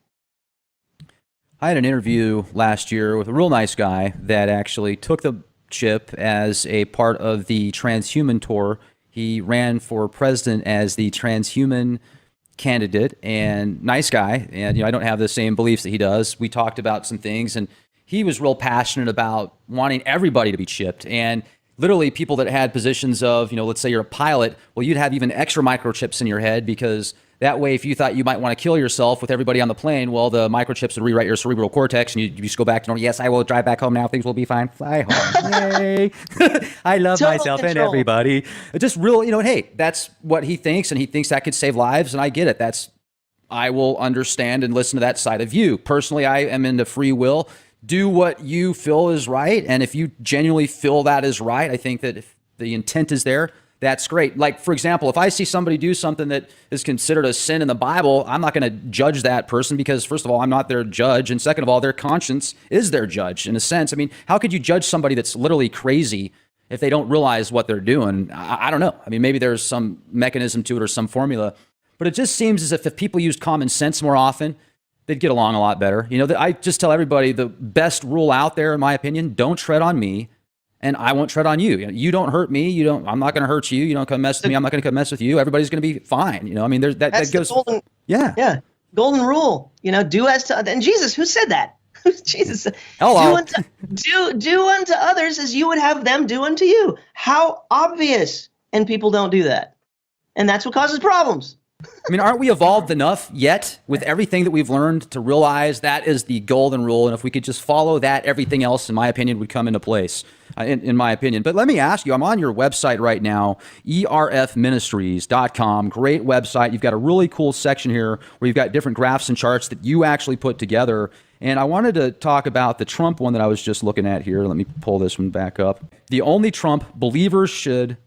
B: I had an interview last year with a real nice guy that actually took the chip as a part of the transhuman tour. He ran for president as the transhuman candidate, and nice guy. And I don't have the same beliefs that he does. We talked about some things, and he was real passionate about wanting everybody to be chipped. And literally people that had positions of, let's say you're a pilot, well, you'd have even extra microchips in your head, because that way, if you thought you might want to kill yourself with everybody on the plane, well, the microchips would rewrite your cerebral cortex, and you just go back to normal. Yes, I will drive back home now. Things will be fine. Fly home. Yay. I love
A: Total
B: myself
A: control.
B: and everybody. Just real, hey, that's what he thinks, and he thinks that could save lives, and I get it. I will understand and listen to that side of you. Personally, I am into free will. Do what you feel is right, and if you genuinely feel that is right, I think that if the intent is there, that's great. Like, for example, if I see somebody do something that is considered a sin in the Bible, I'm not going to judge that person because, first of all, I'm not their judge. And second of all, their conscience is their judge in a sense. I mean, how could you judge somebody that's literally crazy if they don't realize what they're doing? I don't know. I mean, maybe there's some mechanism to it or some formula. But it just seems as if people used common sense more often, they'd get along a lot better. I just tell everybody the best rule out there, in my opinion, don't tread on me. And I won't tread on you. You don't hurt me. I'm not going to hurt you. You don't come mess with me. I'm not going to come mess with you. Everybody's going to be fine. I mean, that goes.
A: Yeah. Golden rule. Do as to, and Jesus, who said that? Jesus.
B: Hello.
A: Do unto others as you would have them do unto you. How obvious. And people don't do that. And that's what causes problems.
B: I mean, aren't we evolved enough yet with everything that we've learned to realize that is the golden rule? And if we could just follow that, everything else, in my opinion, would come into place, in my opinion. But let me ask you, I'm on your website right now, erfministries.com. Great website. You've got a really cool section here where you've got different graphs and charts that you actually put together. And I wanted to talk about the Trump one that I was just looking at here. Let me pull this one back up. The only Trump believers should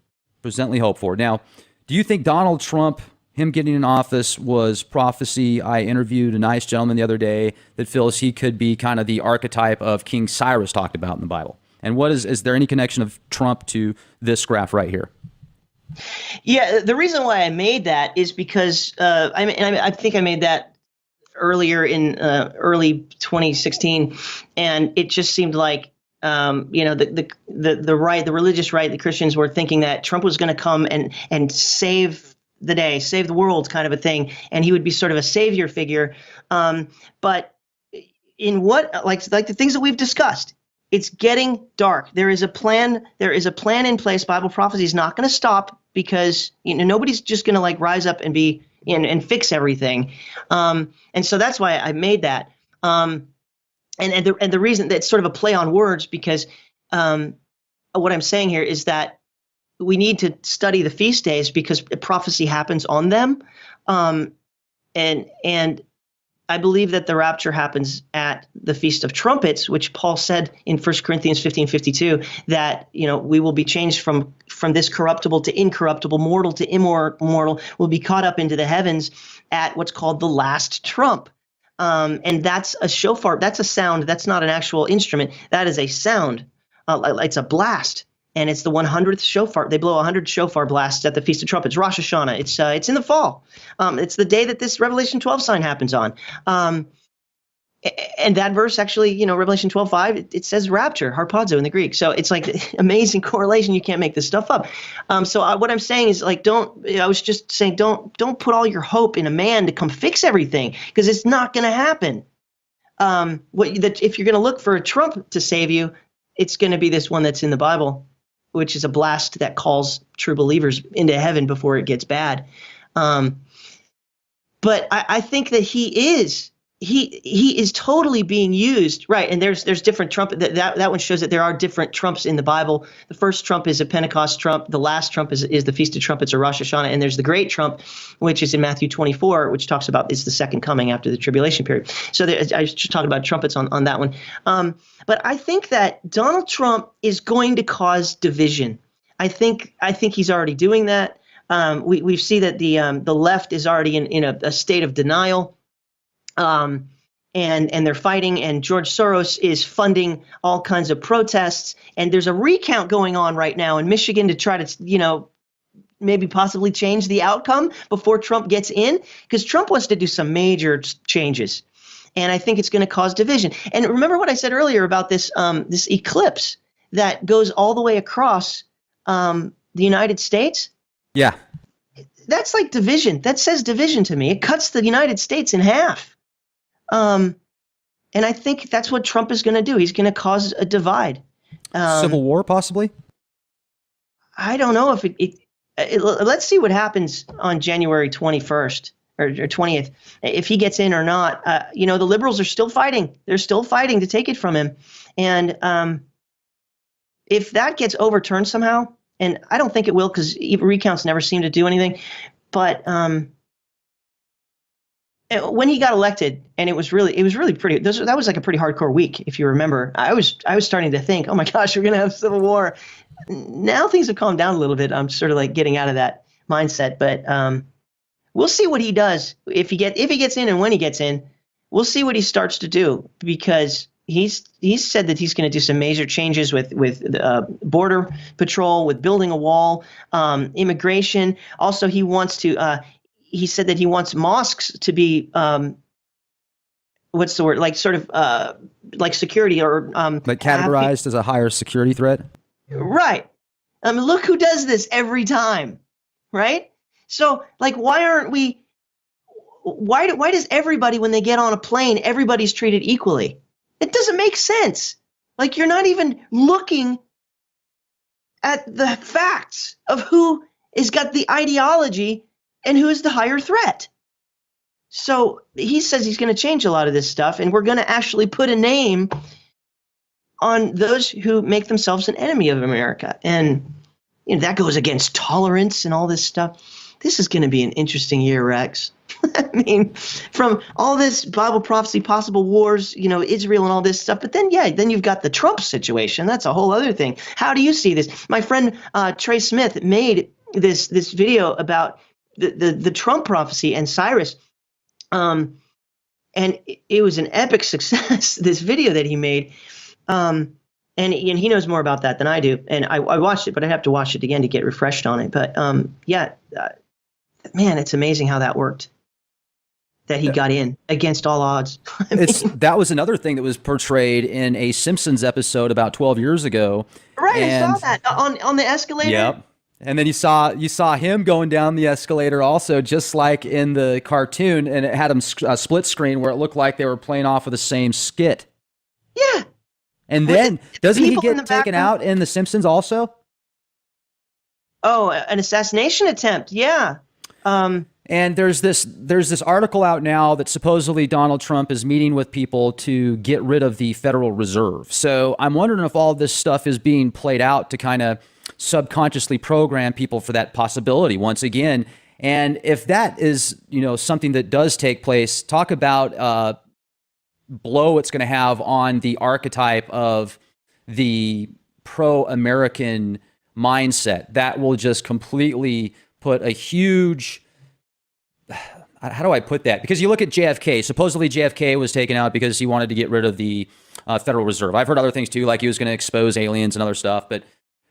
B: presently hope for. Now, do you think Donald Trump, him getting in office, was prophecy? I interviewed a nice gentleman the other day that feels he could be kind of the archetype of King Cyrus talked about in the Bible. And is there any connection of Trump to this graph right here?
A: Yeah, the reason why I made that is because I think I made that earlier in early 2016, and it just seemed like the right, the religious right, the Christians were thinking that Trump was going to come and save the day, save the world, kind of a thing, and he would be sort of a savior figure. But in what like the things that we've discussed, it's getting dark. There is a plan. There is a plan in place. Bible prophecy is not going to stop because nobody's just going to rise up and be and fix everything. And so that's why I made that. And the reason that it's sort of a play on words, because what I'm saying here is that we need to study the feast days because prophecy happens on them. And I believe that the rapture happens at the Feast of Trumpets, which Paul said in 1 Corinthians 15:52, that, we will be changed from this corruptible to incorruptible, mortal to immortal, will be caught up into the heavens at what's called the last trump. And that's a shofar. That's a sound. That's not an actual instrument. That is a sound. It's a blast. And it's the 100th shofar. They blow 100 shofar blasts at the Feast of Trumpets, Rosh Hashanah. It's in the fall. It's the day that this Revelation 12 sign happens on. And that verse actually, Revelation 12:5, it says rapture, harpazo in the Greek. So it's like amazing correlation. You can't make this stuff up. What I'm saying is I was just saying, don't put all your hope in a man to come fix everything, because it's not going to happen. If you're going to look for a Trump to save you, it's going to be this one that's in the Bible, which is a blast that calls true believers into heaven before it gets bad. but I think that he is totally being used, right? And there's different Trump. That one shows that there are different Trumps in the Bible. The first Trump is a Pentecost Trump. The last Trump is the Feast of Trumpets or Rosh Hashanah. And there's the Great Trump, which is in Matthew 24, which talks about is the second coming after the tribulation period. So I was just talking about trumpets on that one. But I think that Donald Trump is going to cause division. I think he's already doing that. We see that the left is already in a state of denial. And they're fighting, and George Soros is funding all kinds of protests. And there's a recount going on right now in Michigan to try to, maybe possibly change the outcome before Trump gets in, because Trump wants to do some major changes. And I think it's going to cause division. And remember what I said earlier about this eclipse that goes all the way across the United States?
B: Yeah.
A: That's like division. That says division to me. It cuts the United States in half. And I think that's what Trump is going to do. He's going to cause a divide.
B: Civil war, possibly?
A: I don't know if let's see what happens on January 21st or 20th, if he gets in or not. The liberals are still fighting. They're still fighting to take it from him. And if that gets overturned somehow, and I don't think it will because recounts never seem to do anything, but when he got elected, and it was really pretty. That was like a pretty hardcore week, if you remember. I was starting to think, oh my gosh, we're gonna have civil war. Now things have calmed down a little bit. I'm sort of like getting out of that mindset, but we'll see what he does if he gets in, and when he gets in, we'll see what he starts to do, because he's said that he's going to do some major changes with border patrol, with building a wall, immigration. Also, he wants to. He said that he wants mosques to be, what's the word? Like sort of like security or
B: like categorized as a higher security threat.
A: Right. Look who does this every time, right? So like, why aren't we? Why does everybody, when they get on a plane, everybody's treated equally? It doesn't make sense. Like, you're not even looking at the facts of who has got the ideology and who is the higher threat. So he says he's going to change a lot of this stuff, and we're going to actually put a name on those who make themselves an enemy of America. And that goes against tolerance and all this stuff. This is going to be an interesting year, Rex. I mean, from all this Bible prophecy, possible wars, Israel and all this stuff. But then you've got the Trump situation. That's a whole other thing. How do you see this? My friend Trey Smith made this video about the Trump prophecy and Cyrus. And it was an epic success, this video that he made. And he knows more about that than I do. And I watched it, but I'd have to watch it again to get refreshed on it. But man, it's amazing how that worked. That he got in against all odds.
B: That was another thing that was portrayed in a Simpsons episode about 12 years ago.
A: Right, I saw that on the escalator.
B: Yep. And then you saw him going down the escalator also, just like in the cartoon, and it had him a split screen where it looked like they were playing off of the same skit.
A: Yeah.
B: And then doesn't he get taken out in the Simpsons also?
A: Oh, an assassination attempt. Yeah.
B: And there's this article out now that supposedly Donald Trump is meeting with people to get rid of the Federal Reserve. So I'm wondering if all this stuff is being played out to kind of subconsciously program people for that possibility once again. And if that is, something that does take place, talk about blow it's going to have on the archetype of the pro-American mindset. That will just completely put a huge, how do I put that? Because you look at JFK, supposedly JFK was taken out because he wanted to get rid of the Federal Reserve. I've heard other things too, like he was going to expose aliens and other stuff. But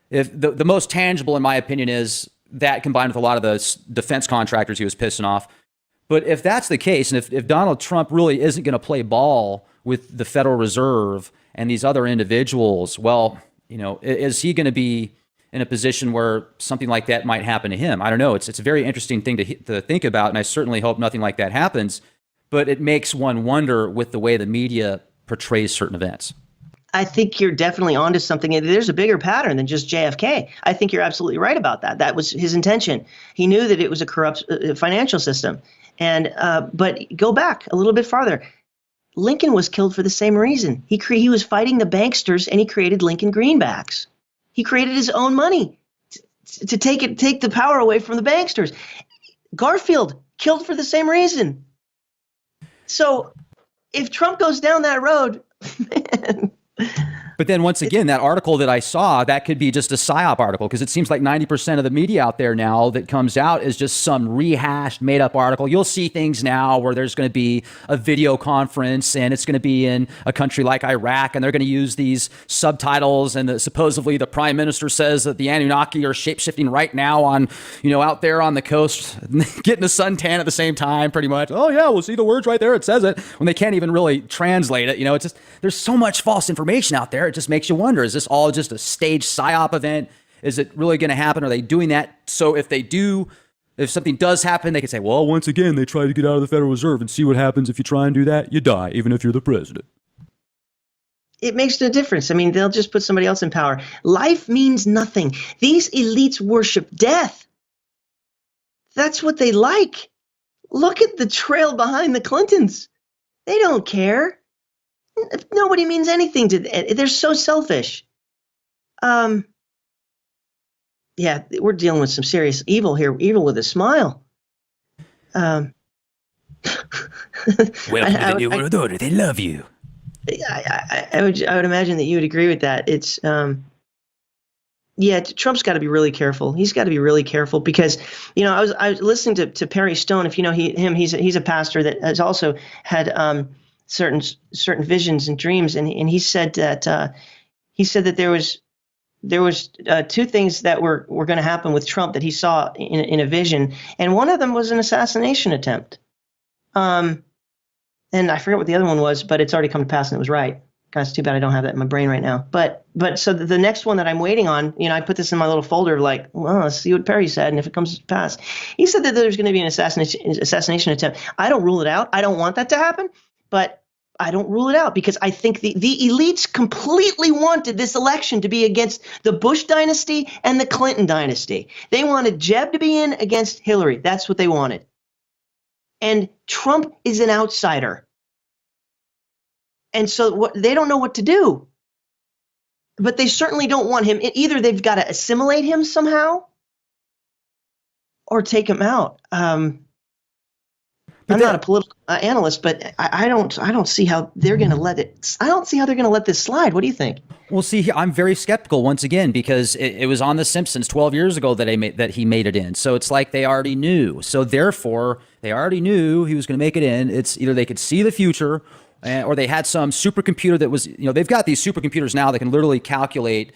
B: if the most tangible, in my opinion, is that combined with a lot of the defense contractors he was pissing off. But if that's the case, and if Donald Trump really isn't going to play ball with the Federal Reserve and these other individuals, well, is he going to be in a position where something like that might happen to him? I don't know. It's a very interesting thing to think about, and I certainly hope nothing like that happens. But it makes one wonder with the way the media portrays certain events.
A: I think you're definitely onto something. There's a bigger pattern than just JFK. I think you're absolutely right about that. That was his intention. He knew that it was a corrupt financial system. And but go back a little bit farther. Lincoln was killed for the same reason. He was fighting the banksters, and he created Lincoln greenbacks. He created his own money to take the power away from the banksters. Garfield killed for the same reason. So if Trump goes down that road, man.
B: But then once again, that article that I saw, that could be just a PSYOP article, because it seems like 90% of the media out there now that comes out is just some rehashed, made up article. You'll see things now where there's going to be a video conference and it's going to be in a country like Iraq, and they're going to use these subtitles, and supposedly the prime minister says that the Anunnaki are shapeshifting right now on, out there on the coast, getting a suntan at the same time, pretty much. Oh yeah, we'll see the words right there. It says it, when they can't even really translate it. It's just, there's so much false information out there. It just makes you wonder, is this all just a staged PSYOP event? Is it really going to happen? Are they doing that so if something does happen, they can say, well, once again, they tried to get out of the Federal Reserve, and see what happens if you try and do that? You die, even if you're the president.
A: It makes no difference. I mean, they'll just put somebody else in power. Life means nothing. These elites worship death. That's what they like. Look at the trail behind the Clintons. They don't care. Nobody means anything to them. They're so selfish. Yeah, we're dealing with some serious evil here. Evil with a smile.
B: Welcome to the New World Order. They love you.
A: I would imagine that you would agree with that. It's Trump's got to be really careful. He's got to be really careful because I was listening to Perry Stone. If you know he's a pastor that has also had certain visions and dreams, and he said that there was two things that were going to happen with Trump that he saw in a vision, and one of them was an assassination attempt. And I forget what the other one was, but it's already come to pass, and it was right. God, it's too bad I don't have that in my brain right now. But so the next one that I'm waiting on, I put this in my little folder of like, well, let's see what Perry said, and if it comes to pass. He said that there's going to be an assassination attempt. I don't rule it out. I don't want that to happen, but I don't rule it out because I think the elites completely wanted this election to be against the Bush dynasty and the Clinton dynasty. They wanted Jeb to be in against Hillary. That's what they wanted. And Trump is an outsider. And so they don't know what to do. But they certainly don't want him. Either they've got to assimilate him somehow or take him out. I'm not a political analyst, but I don't see how they're going to let it. I don't see how they're going to let this slide. What do you think?
B: Well, see, I'm very skeptical once again because it was on The Simpsons 12 years ago that he made it in. So it's like they already knew. So therefore, they already knew he was going to make it in. It's either they could see the future, or they had some supercomputer that was, they've got these supercomputers now that can literally calculate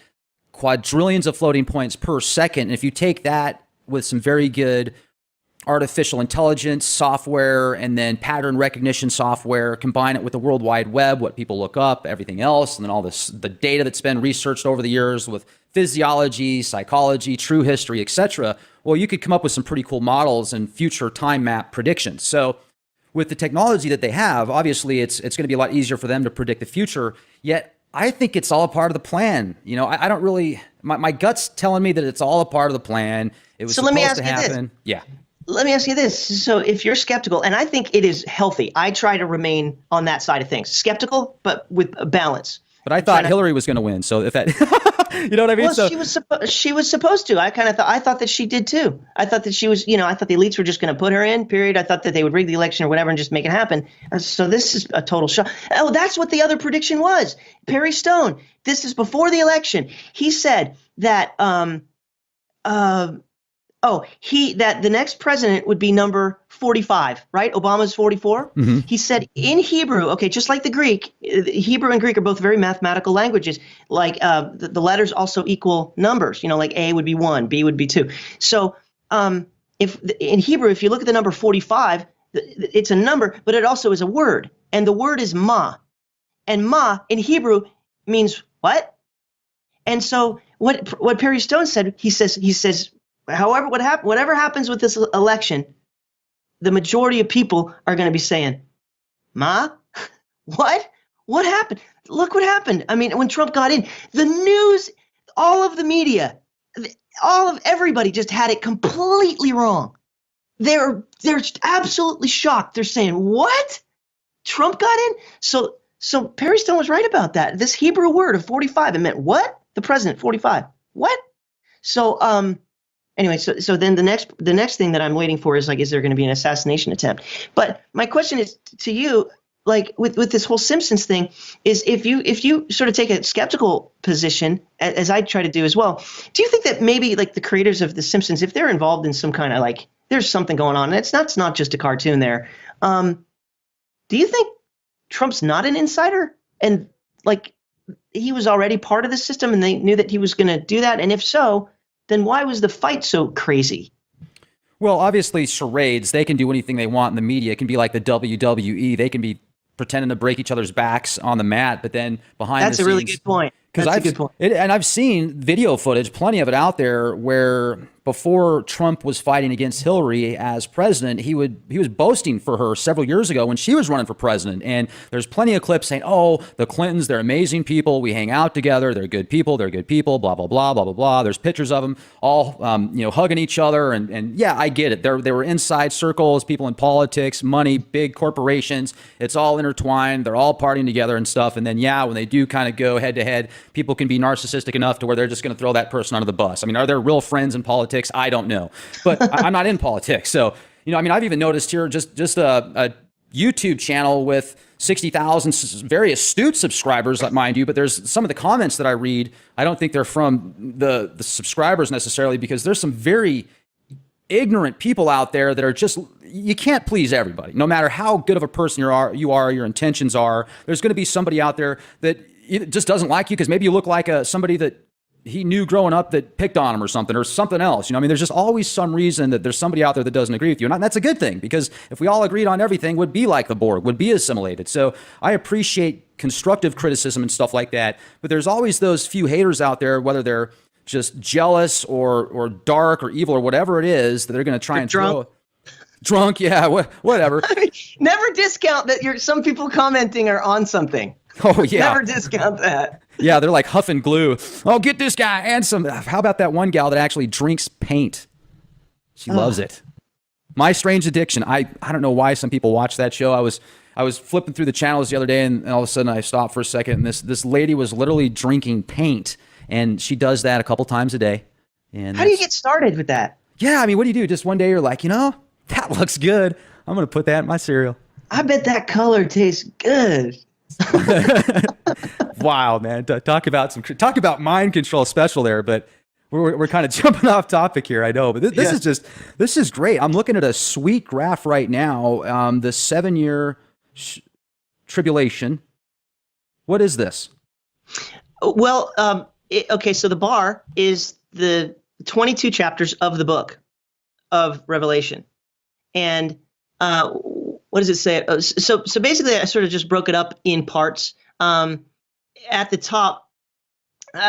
B: quadrillions of floating points per second. And if you take that with some very good artificial intelligence software and then pattern recognition software, combine it with the World Wide Web, what people look up, everything else, and then all the data that's been researched over the years with physiology, psychology, true history, etc. Well, you could come up with some pretty cool models and future time map predictions. So with the technology that they have, obviously it's going to be a lot easier for them to predict the future. Yet I think it's all a part of the plan. I don't really, my gut's telling me that it's all a part of the plan. It was supposed to happen. Yeah.
A: Let me ask you this. So if you're skeptical, and I think it is healthy, I try to remain on that side of things, skeptical, but with a balance.
B: But I thought Hillary was going to win. So if that, you know what I mean?
A: Well, she was supposed to. I thought that she did too. I thought that she was, I thought the elites were just going to put her in, period. I thought that they would rig the election or whatever and just make it happen. So this is a total shock. Oh, that's what the other prediction was. Perry Stone, this is before the election. He said that, that the next president would be number 45, right? Obama's 44. Mm-hmm. He said in Hebrew, okay, just like the Greek, Hebrew and Greek are both very mathematical languages. Like the letters also equal numbers, like A would be 1, B would be 2. So if in Hebrew, if you look at the number 45, it's a number, but it also is a word. And the word is ma. And ma in Hebrew means what? And so what Perry Stone said, he says, however, whatever happens with this election, the majority of people are going to be saying, Ma, what? What happened? Look what happened. I mean, when Trump got in, the news, all of the media, everybody just had it completely wrong. they're absolutely shocked. They're saying, "What? Trump got in?" So Perry Stone was right about that. This Hebrew word of 45, it meant what? The president, 45. What? So anyway, so then the next thing that I'm waiting for is like, is there going to be an assassination attempt? But my question is to you, like with this whole Simpsons thing, is if you sort of take a skeptical position, as I try to do as well, do you think that maybe like the creators of the Simpsons, if they're involved in some kind of like, there's something going on, and it's not just a cartoon there, do you think Trump's not an insider, and like he was already part of the system and they knew that he was going to do that? And if so, then why was the fight so crazy?
B: Well, obviously charades, they can do anything they want in the media. It can be like the WWE. They can be pretending to break each other's backs on the mat, but then behind
A: That's
B: the
A: a
B: scenes,
A: really good point. That's a good point.
B: And I've seen video footage, plenty of it out there, where before Trump was fighting against Hillary as president, he was boasting for her several years ago when she was running for president. And there's plenty of clips saying, "Oh, the Clintons, they're amazing people. We hang out together. They're good people. They're good people. Blah blah blah blah blah blah." There's pictures of them all, hugging each other. And yeah, I get it. They were inside circles, people in politics, money, big corporations. It's all intertwined. They're all partying together and stuff. And then yeah, when they do kind of go head to head, people can be narcissistic enough to where they're just going to throw that person under the bus. I mean, are there real friends in politics? I don't know, but I'm not in politics. So, I've even noticed here just a YouTube channel with 60,000 very astute subscribers, mind you, but there's some of the comments that I read, I don't think they're from the subscribers necessarily, because there's some very ignorant people out there that are just, you can't please everybody. No matter how good of a person you are, your intentions are, there's going to be somebody out there that just doesn't like you because maybe you look like somebody that he knew growing up that picked on him or something else. There's just always some reason that there's somebody out there that doesn't agree with you. And that's a good thing, because if we all agreed on everything, would be like the Borg, would be assimilated. So I appreciate constructive criticism and stuff like that. But there's always those few haters out there, whether they're just jealous or dark or evil or whatever it is, that they're going to try and
A: drunk.
B: Drunk, yeah, whatever.
A: I mean, never discount that some people commenting are on something.
B: Oh, yeah.
A: Never discount that.
B: Yeah, they're like huffing glue. Oh, get this guy and some. How about that one gal that actually drinks paint? She loves it. My Strange Addiction. I don't know why some people watch that show. I was flipping through the channels the other day, and all of a sudden I stopped for a second, and this lady was literally drinking paint, and she does that a couple times a day. And
A: how do you get started with that?
B: Yeah, I mean, what do? Just one day you're like, that looks good. I'm going to put that in my cereal.
A: I bet that color tastes good.
B: Wow, man! Talk about mind control special there, but we're kind of jumping off topic here. I know, but this is great. I'm looking at a sweet graph right now. The 7-year tribulation. What is this?
A: Well, okay. So the bar is the 22 chapters of the book of Revelation, and what does it say? So basically, I sort of just broke it up in parts. At the top,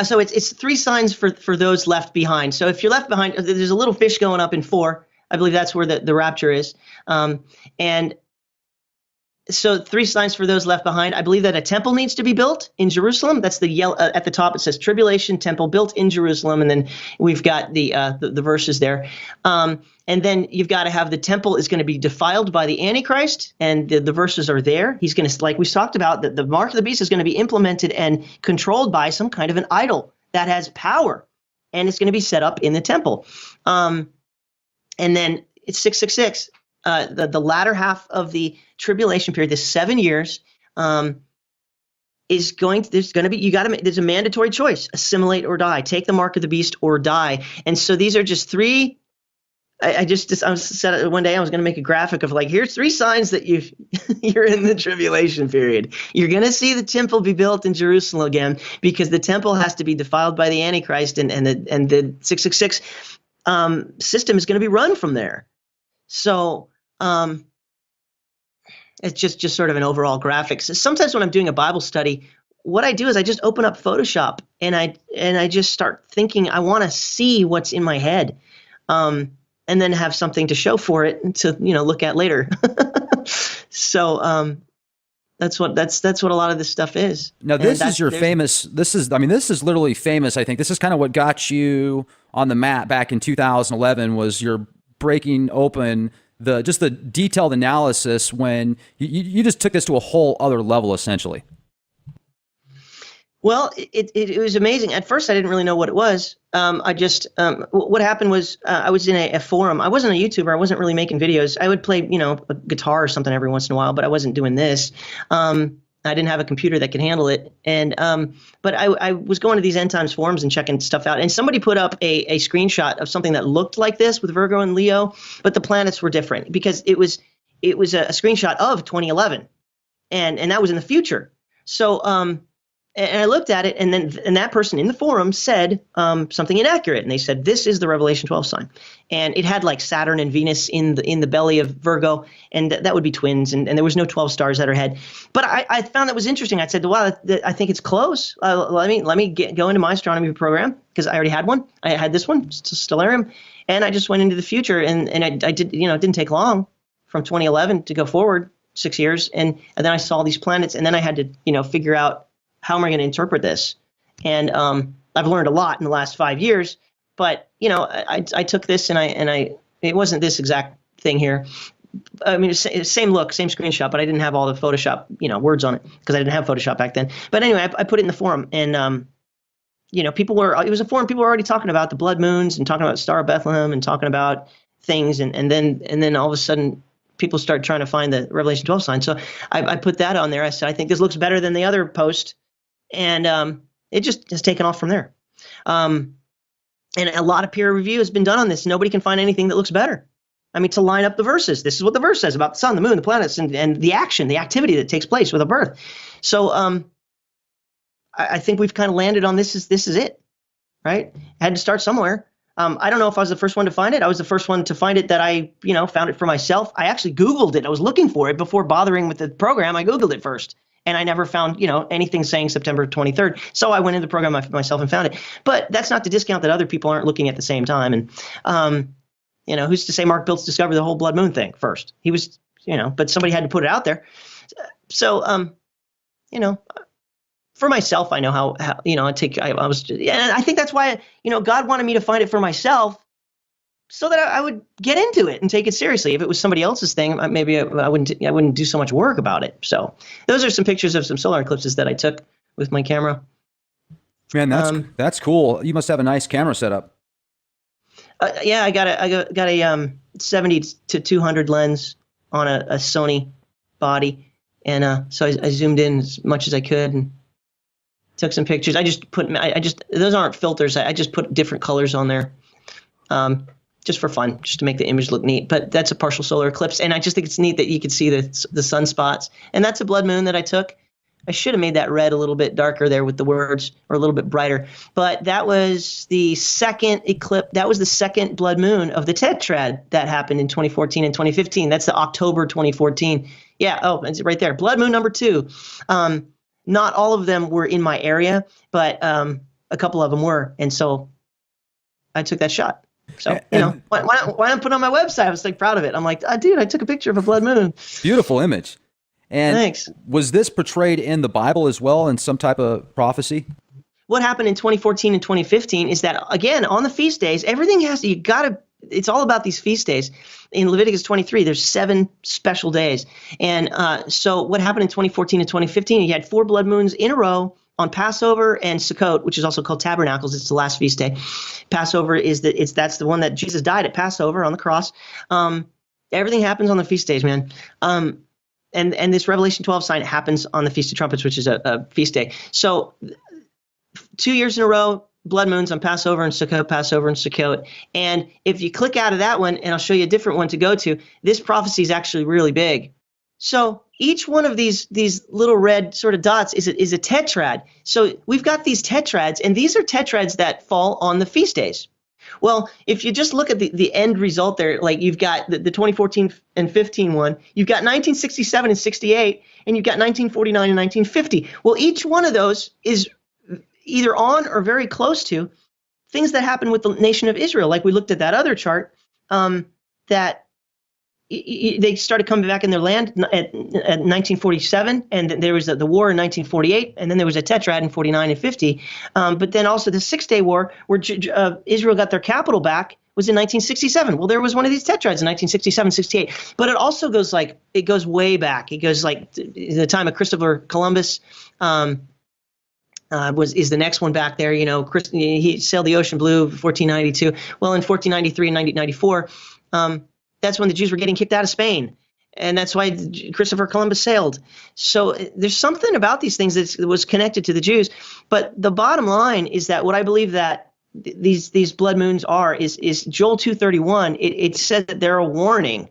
A: so it's 3 signs for those left behind. So if you're left behind, there's a little fish going up in 4. I believe that's where the rapture is. And so 3 signs for those left behind. I believe that a temple needs to be built in Jerusalem. That's the yellow at the top. It says tribulation temple built in Jerusalem, and then we've got the verses there. And then you've got to have the temple is going to be defiled by the Antichrist, and the verses are there. He's going to, like we talked about, the mark of the beast is going to be implemented and controlled by some kind of an idol that has power, and it's going to be set up in the temple. And then it's 666. The latter half of the tribulation period, this 7 years, there's a mandatory choice: assimilate or die, take the mark of the beast or die. And so these are just 3. I said one day I was going to make a graphic of like, here's 3 signs that you're in the tribulation period. You're going to see the temple be built in Jerusalem again, because the temple has to be defiled by the Antichrist, and the 666 system is going to be run from there. So it's just sort of an overall graphic. So sometimes when I'm doing a Bible study, what I do is I just open up Photoshop and I just start thinking. I want to see what's in my head. And then have something to show for it to look at later. So that's what a lot of this stuff is.
B: Now this is literally famous. I think this is kind of what got you on the map back in 2011. Was your breaking open just the detailed analysis when you just took this to a whole other level, essentially.
A: Well, it was amazing. At first, I didn't really know what it was. What happened was I was in a forum. I wasn't a YouTuber. I wasn't really making videos. I would play, a guitar or something every once in a while, but I wasn't doing this. I didn't have a computer that could handle it. And but I was going to these End Times forums and checking stuff out. And somebody put up a screenshot of something that looked like this with Virgo and Leo, but the planets were different because it was a screenshot of 2011, and that was in the future. So and I looked at it, and that person in the forum said something inaccurate, and they said this is the Revelation 12 sign, and it had like Saturn and Venus in the belly of Virgo, and that would be twins, and there was no 12 stars at her head. But I found that was interesting. I said, wow, I think it's close. Let me go into my astronomy program because I already had one. I had this one, Stellarium, and I just went into the future, and I did. It didn't take long from 2011 to go forward 6 years, and then I saw these planets, and then I had to figure out, how am I going to interpret this? And I've learned a lot in the last 5 years, but I took this and I it wasn't this exact thing here. I mean, same look, same screenshot, but I didn't have all the Photoshop, words on it because I didn't have Photoshop back then. But anyway, I put it in the forum, and it was a forum. People were already talking about the blood moons and talking about Star of Bethlehem and talking about things, and then all of a sudden, people start trying to find the Revelation 12 sign. So I put that on there. I said, I think this looks better than the other post. And it just has taken off from there. And a lot of peer review has been done on this. Nobody can find anything that looks better. I mean, to line up the verses. This is what the verse says about the sun, the moon, the planets, and the action, the activity that takes place with a birth. So I think we've kind of landed on this is it, right? I had to start somewhere. I don't know if I was the first one to find it. I was the first one to find it that I, found it for myself. I actually Googled it. I was looking for it before bothering with the program. I Googled it first. And I never found, anything saying September 23rd. So I went into the program myself and found it. But that's not to discount that other people aren't looking at the same time. And, who's to say Mark Biltz discovered the whole blood moon thing first? He was, but somebody had to put it out there. So, for myself, I know how I think that's why, God wanted me to find it for myself so that I would get into it and take it seriously. If it was somebody else's thing, maybe I wouldn't do so much work about it. So those are some pictures of some solar eclipses that I took with my camera.
B: Man, that's cool. You must have a nice camera setup.
A: Yeah, I got a 70 to 200 lens on a Sony body, and so I zoomed in as much as I could and took some pictures. Those aren't filters. I just put different colors on there. Just for fun, just to make the image look neat. But that's a partial solar eclipse, and I just think it's neat that you could see the sunspots. And that's a blood moon that I took. I should have made that red a little bit darker there with the words, or a little bit brighter. But that was the second eclipse. That was the second blood moon of the tetrad that happened in 2014 and 2015. That's the October 2014. Yeah, it's right there. Blood moon number 2. Not all of them were in my area, but a couple of them were. And so I took that shot. So, why not put it on my website? I was like proud of it. I'm like, dude, I took a picture of a blood moon.
B: Beautiful image. And
A: thanks.
B: Was this portrayed in the Bible as well in some type of prophecy?
A: What happened in 2014 and 2015 is that, again, on the feast days, it's all about these feast days. In Leviticus 23, there's 7 special days. And so what happened in 2014 and 2015, you had 4 blood moons in a row on Passover and Sukkot, which is also called Tabernacles. It's the last feast day. Passover that's the one that Jesus died at Passover on the cross. Everything happens on the feast days, man. And this Revelation 12 sign happens on the Feast of Trumpets, which is a feast day. So 2 years in a row, blood moons on Passover and Sukkot, Passover and Sukkot. And if you click out of that one, and I'll show you a different one to go to, this prophecy is actually really big. So each one of these little red sort of dots is a tetrad. So we've got these tetrads, and these are tetrads that fall on the feast days. Well, if you just look at the end result there, like you've got the 2014 and 15 one, you've got 1967 and 68, and you've got 1949 and 1950. Well, each one of those is either on or very close to things that happened with the nation of Israel. Like we looked at that other chart, that they started coming back in their land at 1947, and there was the war in 1948, and then there was a tetrad in 49 and 50. But then also the 6-Day War, where Israel got their capital back was in 1967. Well, there was one of these tetrads in 1967, 68. But it also goes way back. It goes like the time of Christopher Columbus. Is the next one back there? He sailed the ocean blue, 1492. Well, in 1493 and 1994, that's when the Jews were getting kicked out of Spain. And that's why Christopher Columbus sailed. So there's something about these things that was connected to the Jews. But the bottom line is that what I believe that these blood moons are is Joel 2:31. It says that they're a warning.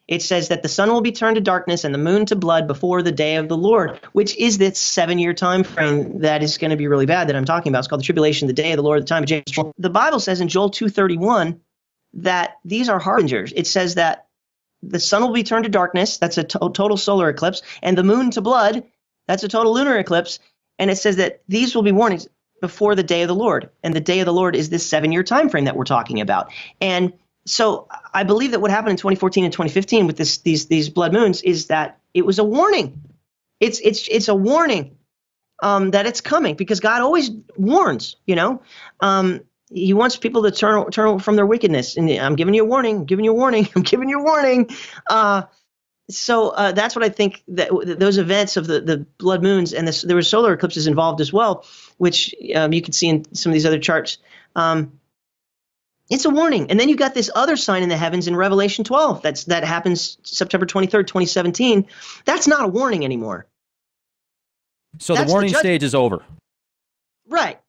A: It says that the sun will be turned to darkness and the moon to blood before the day of the Lord, which is this 7-year time frame that is going to be really bad that I'm talking about. It's called the tribulation, the day of the Lord, the time of James. The Bible says in Joel 2:31 that these are harbingers. It says that the sun will be turned to darkness. That's a total solar eclipse. And the moon to blood. That's a total lunar eclipse. And it says that these will be warnings before the day of the Lord. And the day of the Lord is this 7-year time frame that we're talking about. And so I believe that what happened in 2014 and 2015 with these blood moons is that it was a warning. It's a warning that it's coming, because God always warns. He wants people to turn from their wickedness. And I'm giving you a warning. I'm giving you a warning. I'm giving you a warning. So that's what I think, that those events of the blood moons, and there were solar eclipses involved as well, which you can see in some of these other charts. It's a warning. And then you got this other sign in the heavens in Revelation 12 that happens September 23rd, 2017. That's not a warning anymore.
B: So the warning stage is over.
A: Right.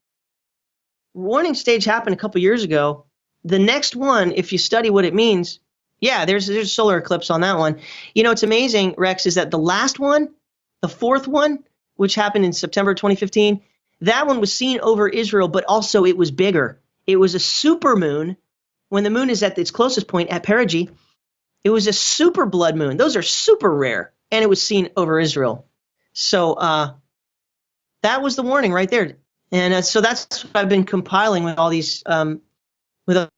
A: Warning stage happened a couple years ago. The next one, if you study what it means, there's a solar eclipse on that one. It's amazing, Rex, is that the last one, the fourth one, which happened in September 2015, that one was seen over Israel, but also it was bigger. It was a super moon. When the moon is at its closest point at perigee, it was a super blood moon. Those are super rare, and it was seen over Israel. So that was the warning right there. And so that's what I've been compiling with all these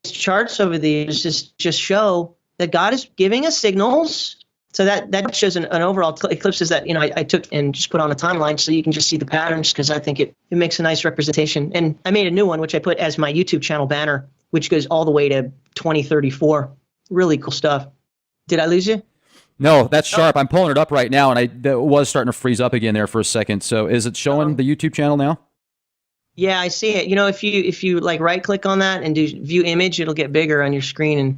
A: charts over the years, just show that God is giving us signals. So that shows an overall eclipses that I took and just put on a timeline so you can just see the patterns, because I think it makes a nice representation. And I made a new one, which I put as my YouTube channel banner, which goes all the way to 2034. Really cool stuff. Did I lose you?
B: No, that's sharp. I'm pulling it up right now, and it was starting to freeze up again there for a second. So is it showing the YouTube channel now?
A: Yeah, I see it. If you like right click on that and do view image, it'll get bigger on your screen. And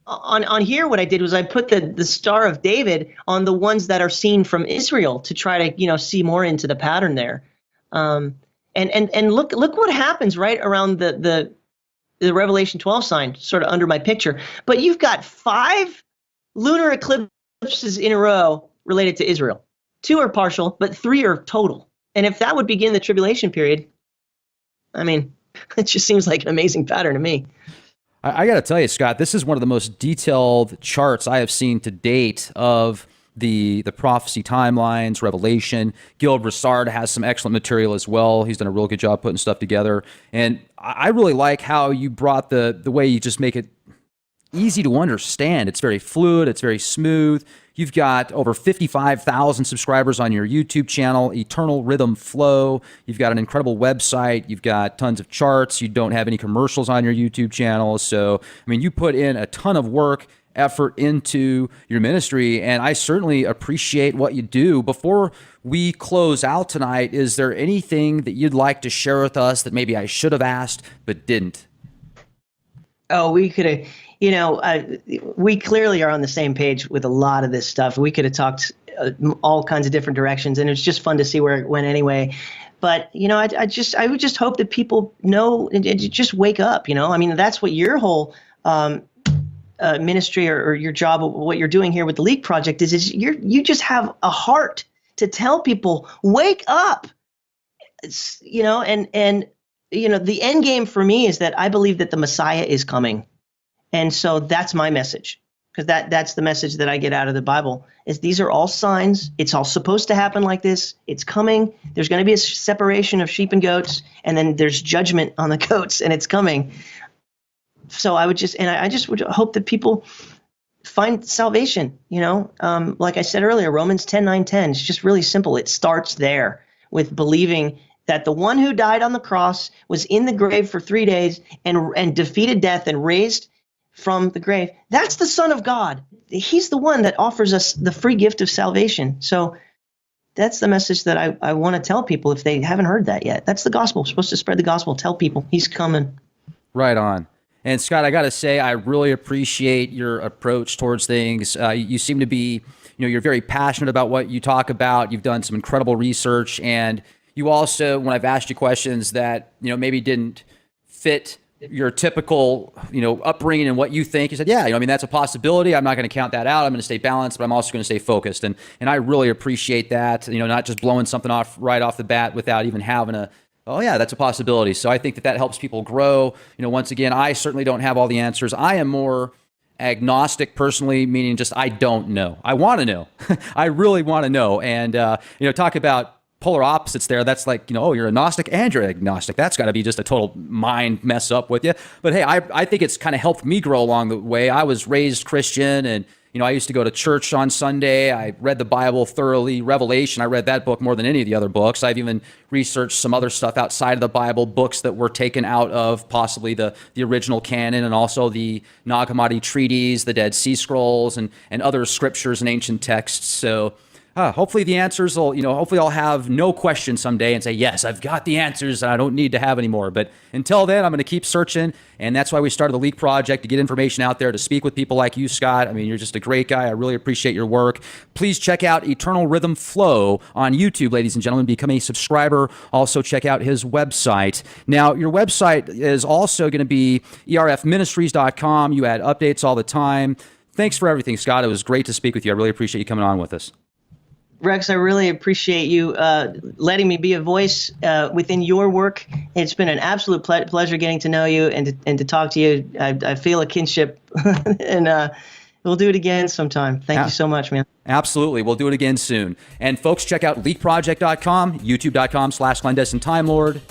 A: on here, what I did was I put the Star of David on the ones that are seen from Israel to try to see more into the pattern there. And look what happens right around the Revelation 12 sign, sort of under my picture. But you've got 5 lunar eclipses in a row related to Israel. 2 are partial, but 3 are total. And if that would begin the tribulation period, I mean, it just seems like an amazing pattern to me.
B: I got to tell you, Scott, this is one of the most detailed charts I have seen to date of the prophecy timelines, Revelation. Gil Broussard has some excellent material as well. He's done a real good job putting stuff together. And I really like how you brought the way you just make it easy to understand. It's very fluid. It's very smooth. You've got over 55,000 subscribers on your YouTube channel, Eternal Rhythm Flow. You've got an incredible website. You've got tons of charts. You don't have any commercials on your YouTube channel. So, I mean, you put in a ton of work, effort into your ministry, and I certainly appreciate what you do. Before we close out tonight, is there anything that you'd like to share with us that maybe I should have asked but didn't?
A: Oh, we could have. We clearly are on the same page with a lot of this stuff. We could have talked all kinds of different directions, and it's just fun to see where it went anyway. But, I would just hope that people know and just wake up, I mean, that's what your whole ministry or your job, what you're doing here with the Leak Project is you just have a heart to tell people, wake up, and the end game for me is that I believe that the Messiah is coming. And so that's my message, because that's the message that I get out of the Bible, is these are all signs. It's all supposed to happen like this. It's coming. There's going to be a separation of sheep and goats, and then there's judgment on the goats, and it's coming. So I just would hope that people find salvation, like I said earlier, Romans 10:9-10. It's just really simple. It starts there with believing that the one who died on the cross was in the grave for 3 days and defeated death and raised from the grave. That's the Son of God. He's the one that offers us the free gift of salvation. So that's the message that I want to tell people if they haven't heard that yet. That's the gospel. We're supposed to spread the gospel, tell people he's coming.
B: Right on. And Scott, I got to say, I really appreciate your approach towards things. You seem to be, you're very passionate about what you talk about. You've done some incredible research, and you also, when I've asked you questions that, maybe didn't fit your typical, upbringing and what you think, you said, yeah, that's a possibility. I'm not going to count that out. I'm going to stay balanced, but I'm also going to stay focused. And I really appreciate that, not just blowing something off right off the bat without even having oh yeah, that's a possibility. So I think that helps people grow. Once again, I certainly don't have all the answers. I am more agnostic personally, meaning just, I don't know. I want to know. I really want to know. And, talk about polar opposites there. That's like, oh, you're a Gnostic and you're agnostic. That's got to be just a total mind mess up with you. But hey, I think it's kind of helped me grow along the way. I was raised Christian, and I used to go to church on Sunday. I read the Bible thoroughly. Revelation, I read that book more than any of the other books. I've even researched some other stuff outside of the Bible, books that were taken out of possibly the original canon, and also the Nag Hammadi treaties, the Dead Sea Scrolls, and other scriptures and ancient texts. So hopefully the answers will, hopefully I'll have no question someday and say, yes, I've got the answers and I don't need to have any more. But until then, I'm going to keep searching. And that's why we started the Leak Project, to get information out there, to speak with people like you, Scott. You're just a great guy. I really appreciate your work. Please check out Eternal Rhythm Flow on YouTube, ladies and gentlemen. Become a subscriber. Also check out his website. Now, your website is also going to be erfministries.com. You add updates all the time. Thanks for everything, Scott. It was great to speak with you. I really appreciate you coming on with us.
A: Rex, I really appreciate you letting me be a voice within your work. It's been an absolute pleasure getting to know you and to talk to you. I feel a kinship, and we'll do it again sometime. Thank you so much, man.
B: Absolutely. We'll do it again soon. And folks, check out leakproject.com, youtube.com/clandestine time lord.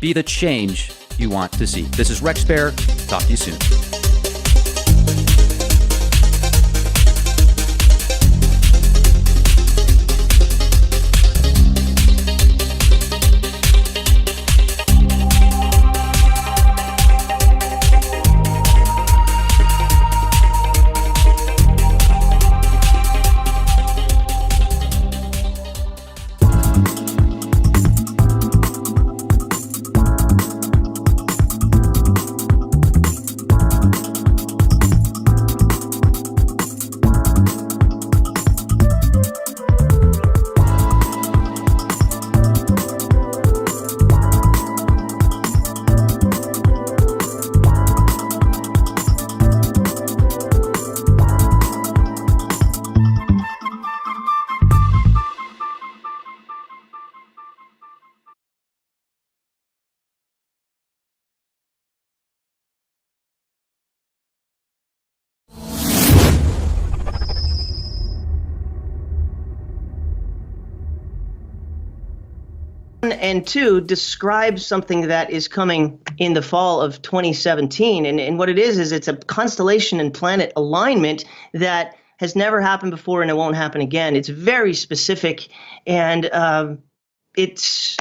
B: Be the change you want to see. This is Rex Bear. Talk to you soon.
A: And two, describe something that is coming in the fall of 2017. And what it is it's a constellation and planet alignment that has never happened before, and it won't happen again. It's very specific, and it's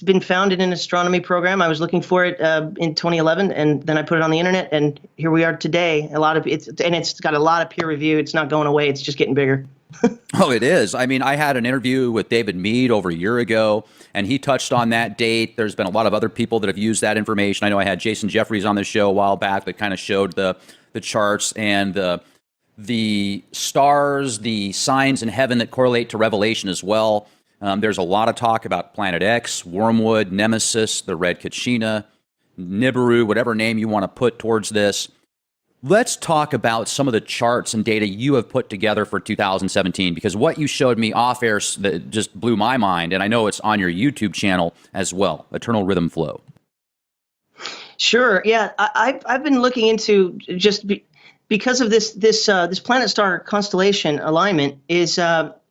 A: been found in an astronomy program. I was looking for it in 2011, and then I put it on the internet, and here we are today. It's got a lot of peer review. It's not going away. It's just getting bigger.
B: Oh, it is. I had an interview with David Mead over a year ago, and he touched on that date. There's been a lot of other people that have used that information. I know I had Jason Jeffries on the show a while back that kind of showed the charts and the stars, the signs in heaven that correlate to Revelation as well. There's a lot of talk about Planet X, Wormwood, Nemesis, the Red Kachina, Nibiru, whatever name you want to put towards this. Let's talk about some of the charts and data you have put together for 2017, because what you showed me off air that just blew my mind, and I know it's on your YouTube channel as well, Eternal Rhythm Flow.
A: Sure. Yeah, I've been looking into just because of this planet star constellation alignment is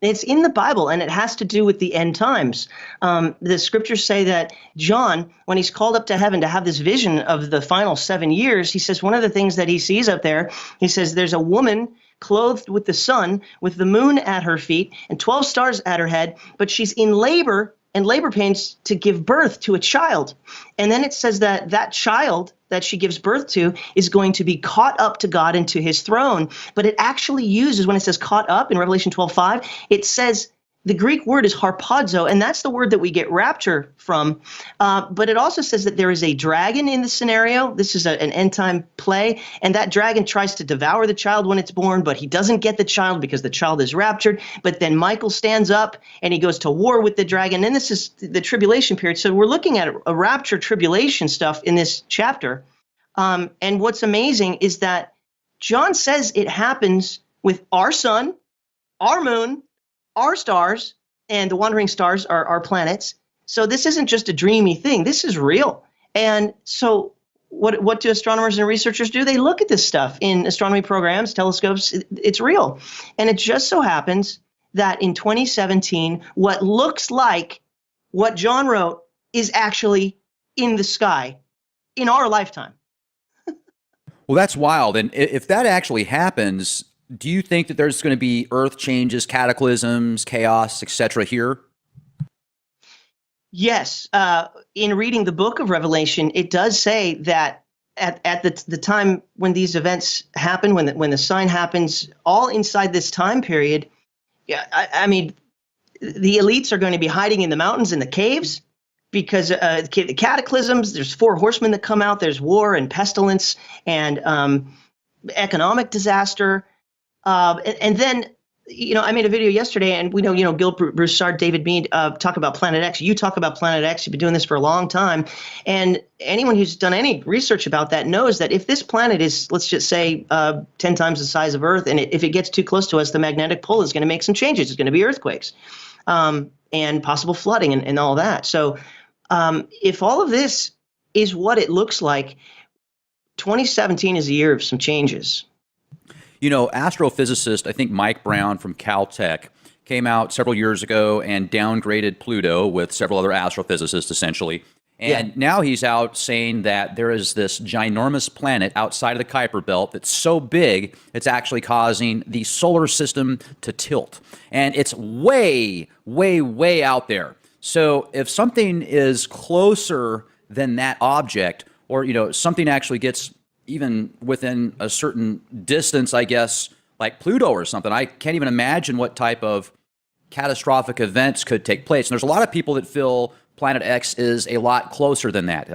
A: it's in the Bible, and it has to do with the end times. The scriptures say that John, when he's called up to heaven to have this vision of the final 7 years, he says one of the things that he sees up there, he says there's a woman clothed with the sun, with the moon at her feet, and 12 stars at her head, but she's in labor and labor pains to give birth to a child. And then it says that child that she gives birth to is going to be caught up to God and to his throne. But it actually uses, when it says caught up in Revelation 12:5, it says the Greek word is harpazo, and that's the word that we get rapture from. But it also says that there is a dragon in the scenario. This is an end time play, and that dragon tries to devour the child when it's born, but he doesn't get the child because the child is raptured. But then Michael stands up and he goes to war with the dragon. And this is the tribulation period. So we're looking at a rapture tribulation stuff in this chapter. And what's amazing is that John says it happens with our sun, our moon, our stars, and the wandering stars are our planets. So this isn't just a dreamy thing. This is real. And so what do astronomers and researchers do? They look at this stuff in astronomy programs, telescopes. It's real. And it just so happens that in 2017, what looks like what John wrote is actually in the sky in our lifetime.
B: Well, that's wild. And if that actually happens, do you think that there's going to be earth changes, cataclysms, chaos, etc. here?
A: Yes. In reading the book of Revelation, it does say that at the time when these events happen, when the sign happens, all inside this time period, I mean, the elites are going to be hiding in the mountains and the caves because the cataclysms, there's 4 horsemen that come out, there's war and pestilence and economic disaster. And then, I made a video yesterday, and we know, Gil Broussard, David Mead talk about Planet X. You talk about Planet X. You've been doing this for a long time. And anyone who's done any research about that knows that if this planet is, let's just say, 10 times the size of Earth, and if it gets too close to us, the magnetic pull is going to make some changes. It's going to be earthquakes and possible flooding and all that. So if all of this is what it looks like, 2017 is a year of some changes.
B: Astrophysicist, I think Mike Brown from Caltech, came out several years ago and downgraded Pluto with several other astrophysicists, essentially. And now he's out saying that there is this ginormous planet outside of the Kuiper Belt that's so big, it's actually causing the solar system to tilt. And it's way, way, way out there. So if something is closer than that object, or, something actually gets even within a certain distance, I guess, like Pluto or something, I can't even imagine what type of catastrophic events could take place. And there's a lot of people that feel Planet X is a lot closer than that.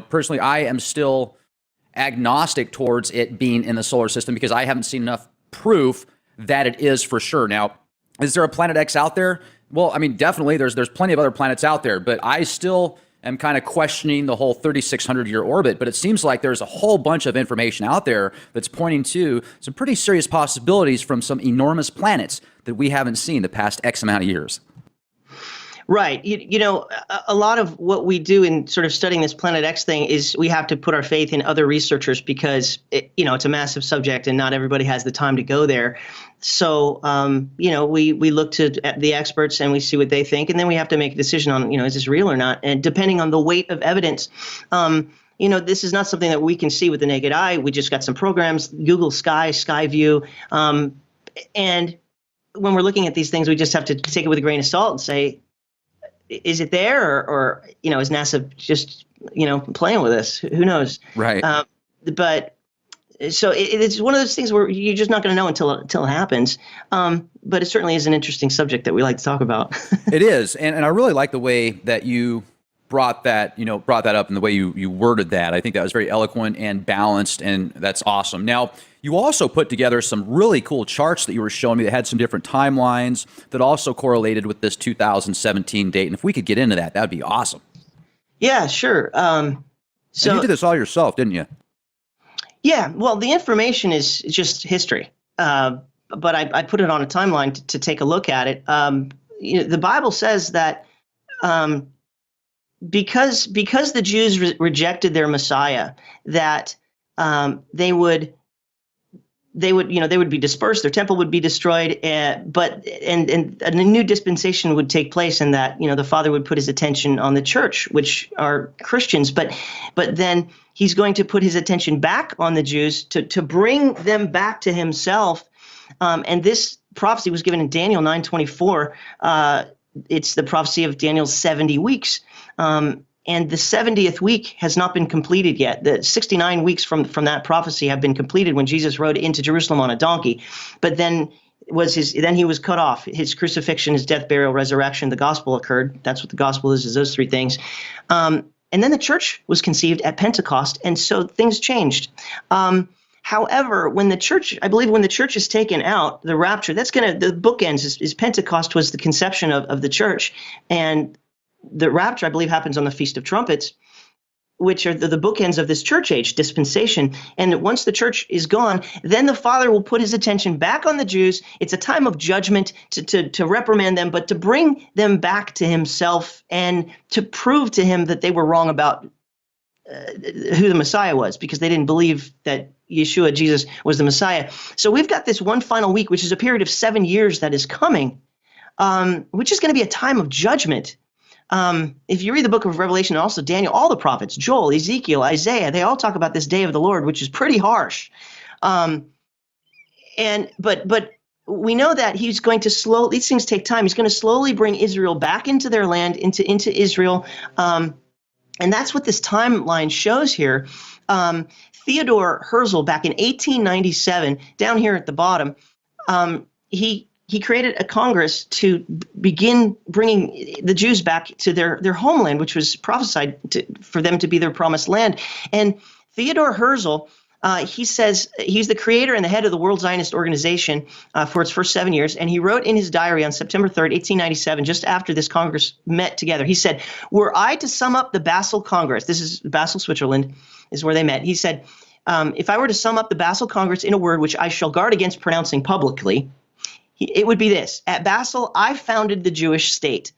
B: Personally, I am still agnostic towards it being in the solar system because I haven't seen enough proof that it is for sure. Now, is there a Planet X out there? Well, I mean, definitely there's plenty of other planets out there, but I still am kind of questioning the whole 3,600-year orbit, but it seems like there's a whole bunch of information out there that's pointing to some pretty serious possibilities from some enormous planets that we haven't seen the past X amount of years.
A: Right. A lot of what we do in sort of studying this Planet X thing is we have to put our faith in other researchers because, it's a massive subject and not everybody has the time to go there. So, we look to the experts and we see what they think, and then we have to make a decision on, is this real or not? And depending on the weight of evidence, this is not something that we can see with the naked eye. We just got some programs, Google Skyview. And when we're looking at these things, we just have to take it with a grain of salt and say, is it there or is NASA just, playing with us? Who knows?
B: Right.
A: But so it's one of those things where you're just not going to know until it happens. But it certainly is an interesting subject that we like to talk about.
B: It is. And I really like the way that you brought that up and the way you worded that. I think that was very eloquent and balanced, and that's awesome. Now, you also put together some really cool charts that you were showing me that had some different timelines that also correlated with this 2017 date. And if we could get into that, that'd be awesome.
A: Yeah, sure. So
B: and you did this all yourself, didn't you?
A: Yeah. Well, the information is just history, but I put it on a timeline to take a look at it. The Bible says that because the Jews rejected their Messiah, that they would be dispersed, their temple would be destroyed, but a new dispensation would take place, and that the Father would put his attention on the church, which are Christians, but then he's going to put his attention back on the Jews to bring them back to himself. And this prophecy was given in Daniel 9:24. It's the prophecy of Daniel's 70 weeks. and the 70th week has not been completed yet. The 69 weeks from that prophecy have been completed when Jesus rode into Jerusalem on a donkey. But then he was cut off. His crucifixion, his death, burial, resurrection, the gospel occurred. That's what the gospel is those three things. And then the church was conceived at Pentecost, and so things changed. However, when the church is taken out, the rapture, the bookends is Pentecost was the conception of the church, and the rapture, I believe, happens on the Feast of Trumpets, which are the bookends of this church age dispensation. And once the church is gone, then the Father will put his attention back on the Jews. It's a time of judgment to reprimand them, but to bring them back to himself and to prove to him that they were wrong about who the Messiah was, because they didn't believe that Yeshua, Jesus, was the Messiah. So we've got this one final week, which is a period of 7 years that is coming, which is going to be a time of judgment. If you read the book of Revelation and also Daniel, all the prophets, Joel, Ezekiel, Isaiah, they all talk about this day of the Lord, which is pretty harsh. But we know that he's going to these things take time. He's going to slowly bring Israel back into their land, into Israel. And that's what this timeline shows here. Theodore Herzl, back in 1897, down here at the bottom, he created a Congress to begin bringing the Jews back to their homeland, which was prophesied for them to be their promised land. And Theodore Herzl, he says he's the creator and the head of the World Zionist Organization for its first 7 years. And he wrote in his diary on September 3rd, 1897, just after this Congress met together, he said, "Were I to sum up the Basel Congress," this is Basel, Switzerland, is where they met. He said, "If I were to sum up the Basel Congress in a word which I shall guard against pronouncing publicly, it would be this: at Basel, I founded the Jewish state.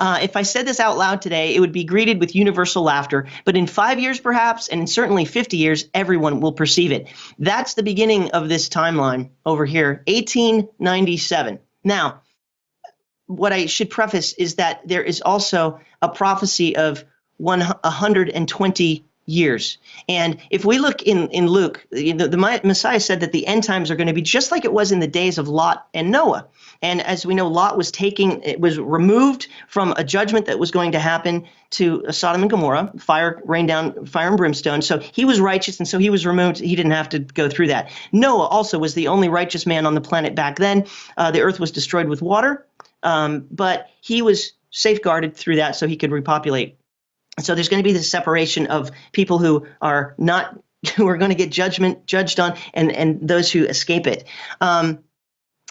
A: If I said this out loud today, it would be greeted with universal laughter. But in 5 years, perhaps, and in certainly 50 years, everyone will perceive it." That's the beginning of this timeline over here, 1897. Now, what I should preface is that there is also a prophecy of 120 years. And if we look in Luke, the Messiah said that the end times are going to be just like it was in the days of Lot and Noah. And as we know, Lot was removed from a judgment that was going to happen to Sodom and Gomorrah. Fire rained down, fire and brimstone. So he was righteous, and so he was removed. He didn't have to go through that. Noah also was the only righteous man on the planet back then. The earth was destroyed with water, but he was safeguarded through that so he could repopulate. So there's going to be this separation of people who are going to get judged on, and those who escape it.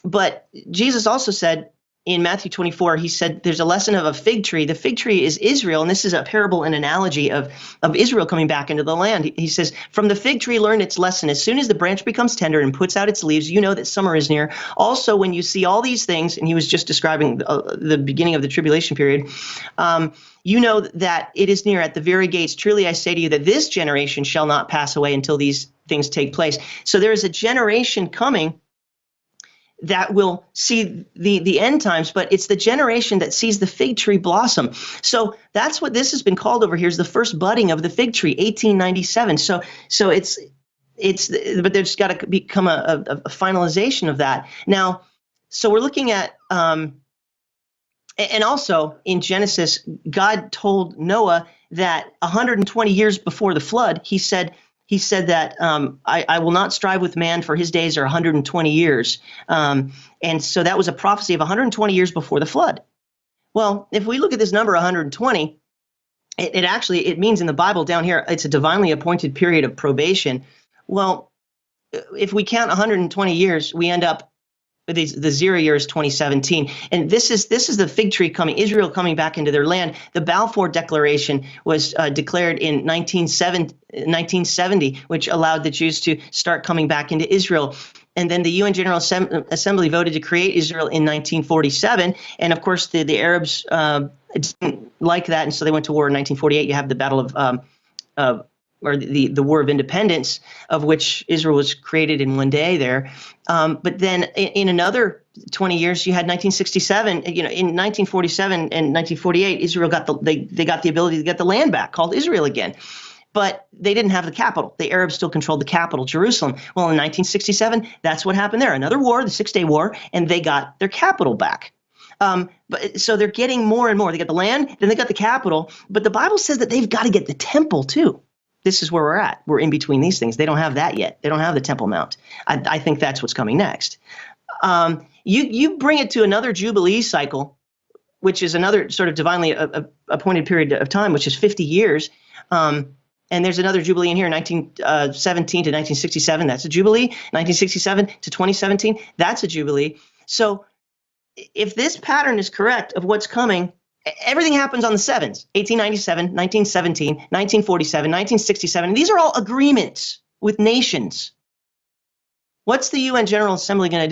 A: But Jesus also said in Matthew 24, he said there's a lesson of a fig tree. The fig tree is Israel, and this is a parable and analogy of Israel coming back into the land. He says, "From the fig tree learn its lesson. As soon as the branch becomes tender and puts out its leaves, you know that summer is near. Also, when you see all these things," and he was just describing the beginning of the tribulation period, "you know that it is near at the very gates. Truly I say to you that this generation shall not pass away until these things take place." So there is a generation coming that will see the end times, but it's the generation that sees the fig tree blossom. So that's what this has been called over here, is the first budding of the fig tree, 1897. So but there's got to become a finalization of that. Now, so we're looking at, and also in Genesis, God told Noah that 120 years before the flood, he said that I will not strive with man, for his days are 120 years. And so that was a prophecy of 120 years before the flood. Well, if we look at this number 120, it means in the Bible down here, it's a divinely appointed period of probation. Well, if we count 120 years, we end up the 0 year is 2017. And this is the fig tree coming, Israel coming back into their land. The Balfour Declaration was declared in 1970, which allowed the Jews to start coming back into Israel. And then the UN General Assembly voted to create Israel in 1947. And of course, the Arabs didn't like that, and so they went to war in 1948. You have the Battle of the War of Independence, of which Israel was created in one day there. But then in another 20 years, you had 1967. In 1947 and 1948, Israel got they got the ability to get the land back, called Israel again. But they didn't have the capital. The Arabs still controlled the capital, Jerusalem. Well, in 1967, that's what happened there. Another war, the 6 Day War, and they got their capital back. But so they're getting more and more. They got the land, then they got the capital. But the Bible says that they've got to get the temple too. This is where we're at. We're in between these things. They don't have that yet. They don't have the Temple Mount. I think that's what's coming next. You bring it to another Jubilee cycle, which is another sort of divinely appointed period of time, which is 50 years. And there's another Jubilee in here, 1917 to 1967. That's a Jubilee. 1967 to 2017. That's a Jubilee. So if this pattern is correct of what's coming, everything happens on the sevens: 1897, 1917, 1947, 1967. These are all agreements with nations. What's the UN General Assembly going to do